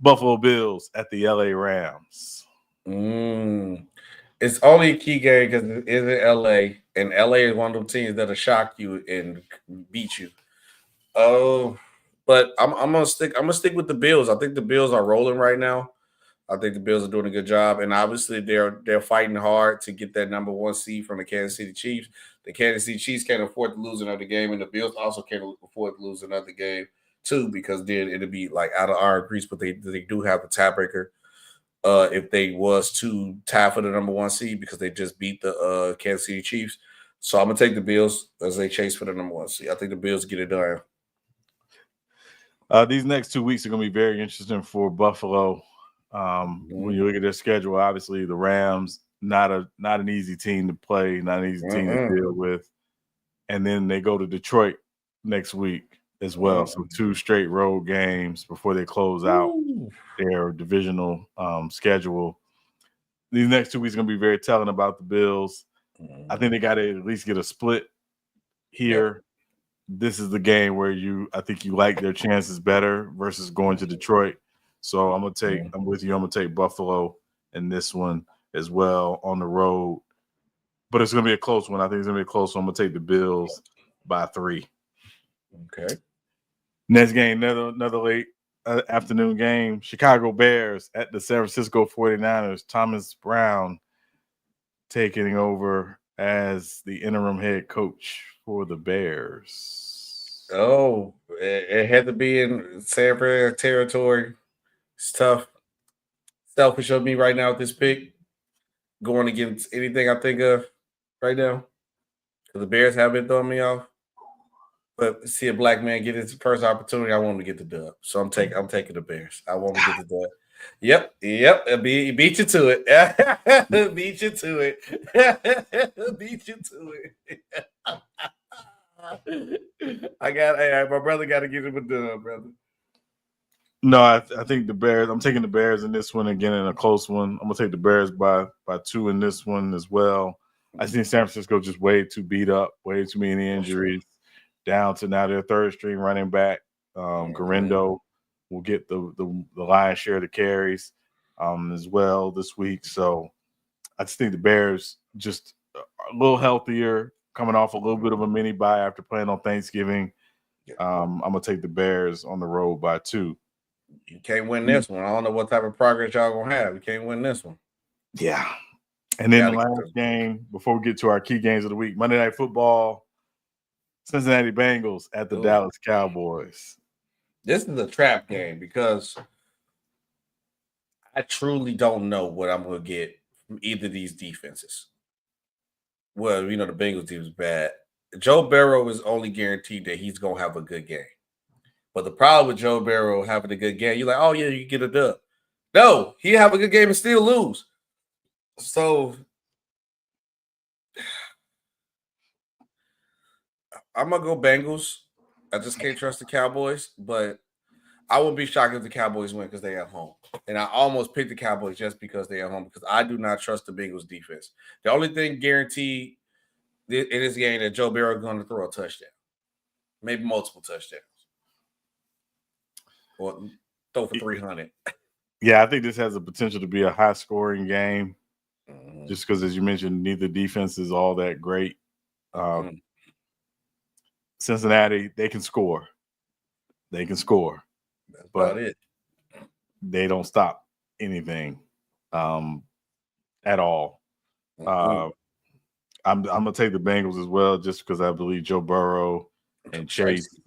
Buffalo Bills at the LA Rams. It's only a key game because it is in LA, and LA is one of those teams that'll shock you and beat you. But I'm gonna stick with the Bills. I think the Bills are rolling right now. I think the Bills are doing a good job, and obviously they're fighting hard to get that number 1 seed from the Kansas City Chiefs. The Kansas City Chiefs can't afford to lose another game, and the Bills also can't afford to lose another game too, because then it'll be like out of our grease. But they do have the tiebreaker if they was to tie for the number 1 seed, because they just beat the Kansas City Chiefs. So I'm gonna take the Bills as they chase for the number 1 seed. I think the Bills get it done. These next 2 weeks are going to be very interesting for Buffalo. When you look at their schedule, obviously the Rams, not an easy team to play, not an easy team to deal with. And then they go to Detroit next week as well. So 2 straight road games before they close out their divisional schedule. These next 2 weeks are going to be very telling about the Bills. I think they got to at least get a split here. This is the game where I think you like their chances better versus going to Detroit. So I'm with you. I'm going to take Buffalo in this one as well on the road. But it's going to be a close one. I think it's going to be a close one. I'm going to take the Bills by 3. Okay. Next game, another late afternoon game. Chicago Bears at the San Francisco 49ers. Thomas Brown taking over as the interim head coach for the Bears. Oh, it had to be in San Fran territory. It's tough. Selfish of me right now with this pick. Going against anything I think of right now. Because the Bears have been throwing me off. But see a black man get his first opportunity, I want him to get the dub. So I'm taking the Bears. I want him to get the dub. Yep. Beat you to it. Beat you to it. Beat you to it. My brother got to get him a dub, brother. No, I think the Bears. I'm taking the Bears in this one again in a close one. I'm gonna take the Bears by 2 in this one as well. I think San Francisco just way too beat up, way too many injuries. Down to now their 3rd string running back, Garendo, will get the lion's share of the carries as well this week. So I just think the Bears just a little healthier, coming off a little bit of a mini bye after playing on Thanksgiving. I'm gonna take the Bears on the road by 2. You can't win this one. I don't know what type of progress y'all gonna have. You can't win this one. Yeah. And then the last game before we get to our key games of the week, Monday Night Football. Cincinnati Bengals at the Dallas Cowboys. This is a trap game because I truly don't know what I'm going to get from either of these defenses. Well, the Bengals team is bad. Joe Burrow is only guaranteed that he's going to have a good game. But the problem with Joe Burrow having a good game, you're like, oh, yeah, you can get a dub. No, he have a good game and still lose. So I'm going to go Bengals. I just can't trust the Cowboys, but I wouldn't be shocked if the Cowboys win because they're at home. And I almost picked the Cowboys just because they're at home because I do not trust the Bengals defense. The only thing guaranteed in this game that Joe Burrow is going to throw a touchdown, maybe multiple touchdowns, or throw for 300. Yeah, I think this has the potential to be a high-scoring game just because, as you mentioned, neither defense is all that great. Cincinnati, they can score. They can score. That's about it. They don't stop anything at all. I'm going to take the Bengals as well just because I believe Joe Burrow and Chase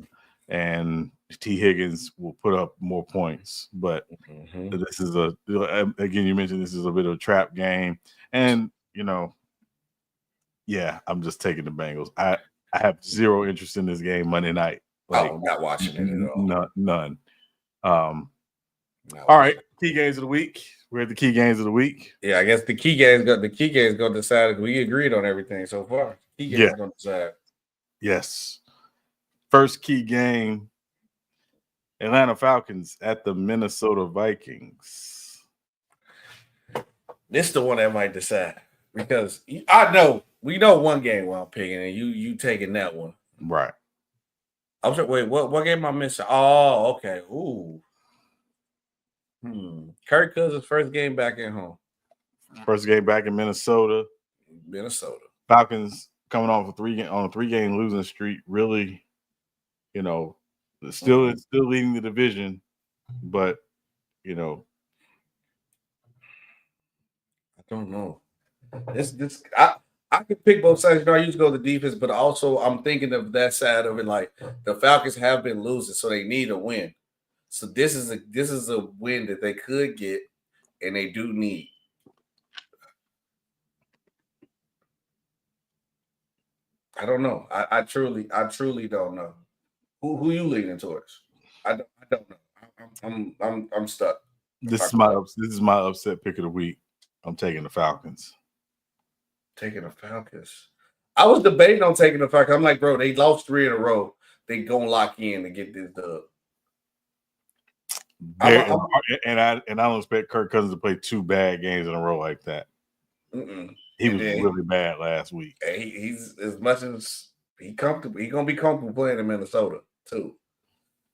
and T. Higgins will put up more points. But this is again, you mentioned this is a bit of a trap game. And, I'm just taking the Bengals. I have zero interest in this game Monday night. I'm not watching it at all. None. All right, key games of the week. We're at the key games of the week. Yeah, I guess the key games going to decide. We agreed on everything so far. Key games going to decide. Yes. First key game, Atlanta Falcons at the Minnesota Vikings. This is the one that might decide because I know we know one game while I'm picking, and you taking that one. Right. I was like, wait, what game am I missing? Oh, okay. Ooh. Kirk Cousins' first game back at home. First game back in Minnesota. Falcons coming off a 3-game losing streak. Really, still leading the division, but I don't know. I could pick both sides. I used to go to the defense, but also I'm thinking of that side of it. Like the Falcons have been losing, so they need a win. So this is a win that they could get, and they do need. I don't know. I truly don't know. Who you leaning towards? I don't know. I'm stuck. This is my upset pick of the week. I'm taking the Falcons. Taking the Falcons. I was debating on taking the Falcons. I'm like, bro, they lost 3 in a row. They gonna lock in and get this dub. And I don't expect Kirk Cousins to play 2 bad games in a row like that. He was really bad last week. He's as much as he comfortable. He's gonna be comfortable playing in Minnesota too.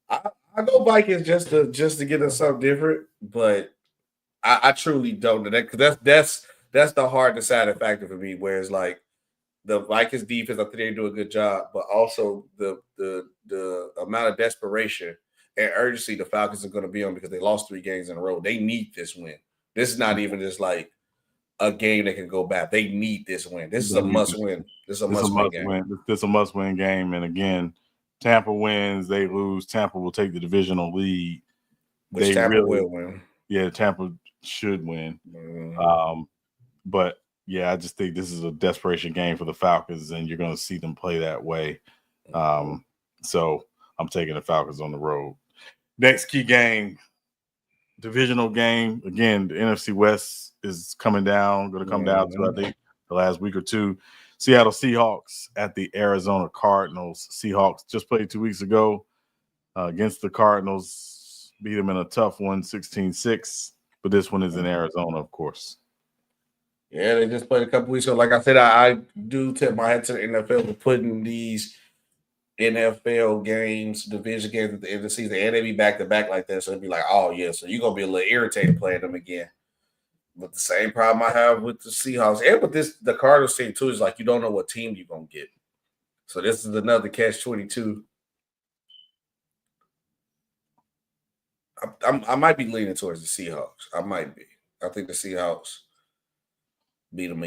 I go Vikings just to get us something different, but I truly don't know that because that's the hard deciding factor for me. Whereas like the Vikings defense, I think they do a good job, but also the amount of desperation and urgency the Falcons are going to be on because they lost 3 games in a row. They need this win. This is not even just like a game that can go back. They need this win. This is a must win. This is a must win game. This is a must win game. And again, Tampa wins, they lose. Tampa will take the divisional lead. Which Tampa will win. Yeah, Tampa should win. But yeah, I just think this is a desperation game for the Falcons, and you're going to see them play that way. So I'm taking the Falcons on the road. Next key game, divisional game. Again, the NFC West is coming down, going to come down to, I think, the last week or two. Seattle Seahawks at the Arizona Cardinals. Seahawks just played 2 weeks ago against the Cardinals, beat them in a tough one, 16-6. But this one is in Arizona, of course. Yeah, they just played a couple weeks ago. Like I said, I do tip my hat to the NFL for putting these NFL games, division games at the end of the season, and they be back-to-back like that. So it'd be like, oh, yeah, so you're going to be a little irritated playing them again. But the same problem I have with the Seahawks and with the Cardinals team, too, is like you don't know what team you're going to get. So this is another catch-22. I might be leaning towards the Seahawks. I might be. I think the Seahawks beat them.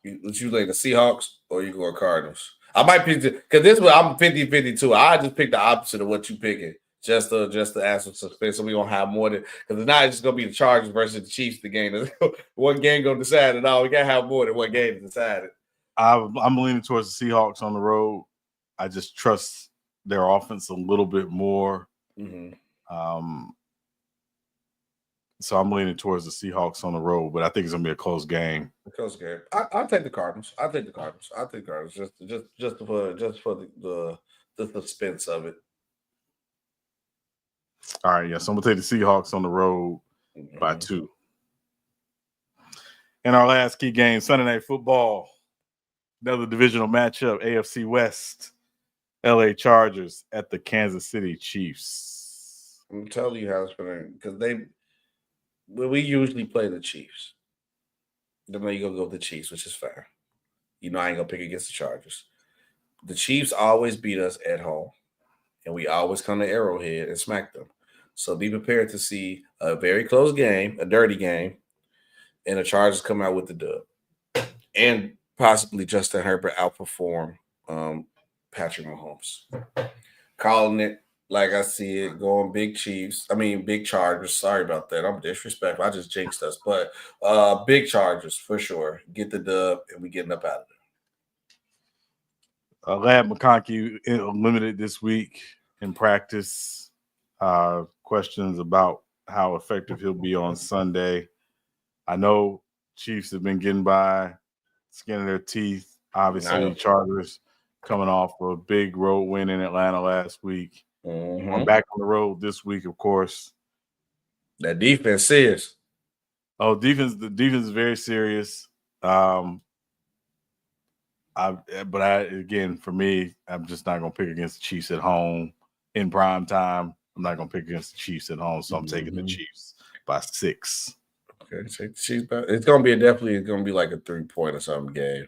Would you like the Seahawks or you go Cardinals? I might pick because this one I'm 50-50 too. I just pick the opposite of what you picking. Just to add some suspense, so we gonna have more than because it's not just gonna be the Chargers versus the Chiefs. The game, one game gonna decide it all. We gotta have more than one game to decide it. I'm leaning towards the Seahawks on the road. I just trust their offense a little bit more. Mm-hmm. So I'm leaning towards the Seahawks on the road, but I think it's gonna be a close game. A close game. I'll take the Cardinals. I'll take the Cardinals. Just for the suspense of it. All right, yeah. So I'm gonna take the Seahawks on the road by 2. And our last key game, Sunday Night Football, another divisional matchup, AFC West, LA Chargers at the Kansas City Chiefs. I'm telling you how it's going because we usually play the Chiefs. Then you're gonna go with the Chiefs, which is fair. You know I ain't gonna pick against the Chargers. The Chiefs always beat us at home, and we always come to Arrowhead and smack them. So be prepared to see a very close game, a dirty game, and the Chargers come out with the dub. And possibly Justin Herbert outperform Patrick Mahomes. Calling it like I see it, going big Chargers. Sorry about that. I'm disrespectful. I just jinxed us. But big Chargers for sure. Get the dub, and we getting up out of there. Lad McConkey limited this week in practice. Questions about how effective he'll be on Sunday. I know Chiefs have been getting by, skin of their teeth. Obviously, Chargers coming off a big road win in Atlanta last week. Mm-hmm. I'm back on the road this week, of course. That defense serious. Oh, the defense is very serious. Again, for me, I'm just not going to pick against the Chiefs at home in prime time. I'm not going to pick against the Chiefs at home, so I'm taking the Chiefs by 6. Okay, take the Chiefs by. It's going to be like a 3-point or something game.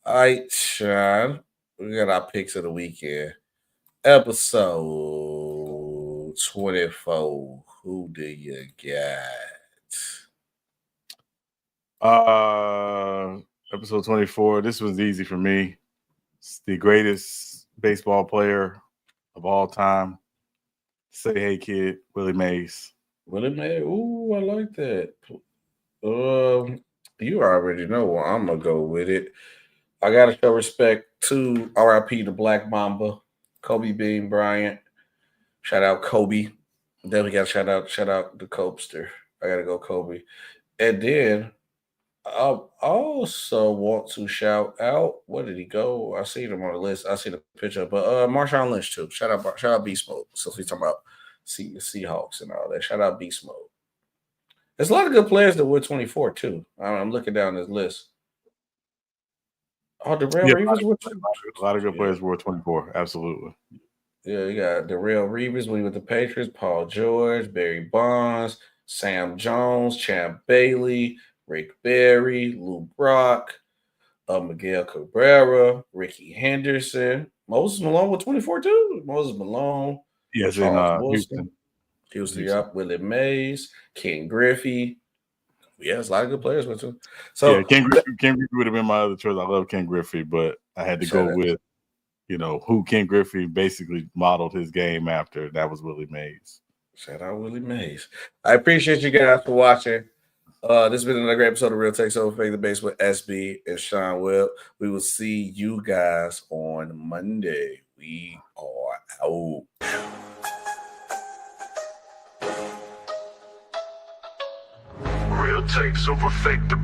All right, Sean, we got our picks of the weekend. Episode 24. Who do you got? Episode 24. This was easy for me. It's the greatest baseball player of all time. Say hey, kid, Willie Mays. Willie Mays. Ooh, I like that. You already know where I'm gonna go with it. I gotta show respect to RIP the Black Mamba, Kobe Bean Bryant. Shout out Kobe. Then we got shout out the Copester. I gotta go Kobe. And then I also want to shout out, where did he go? I see him on the list. I see the picture, but Marshawn Lynch too. Shout out Beast Mode. So we talking about Seahawks and all that. Shout out Beast Mode. There's a lot of good players that were 24 too. I'm looking down this list. Oh, Darrell Reeves were 24. A lot of good players were 24. Absolutely. Yeah, you got Darrell Reeves when he with the Patriots, Paul George, Barry Bonds, Sam Jones, Champ Bailey, Rick Barry, Lou Brock, Miguel Cabrera, Ricky Henderson, Moses Malone with 24 too. Moses Malone, yes, in Houston, yep, Willie Mays, Ken Griffey. Yeah, there's a lot of good players with him. So yeah, Ken Griffey would have been my other choice. I love Ken Griffey, but I had to go with, who Ken Griffey basically modeled his game after. That was Willie Mays. Shout out Willie Mays. I appreciate you guys for watching. This has been another great episode of Real Takes Over Fake the Base with SB and Sean Webb. We will see you guys on Monday. We are out. Real takes over fake the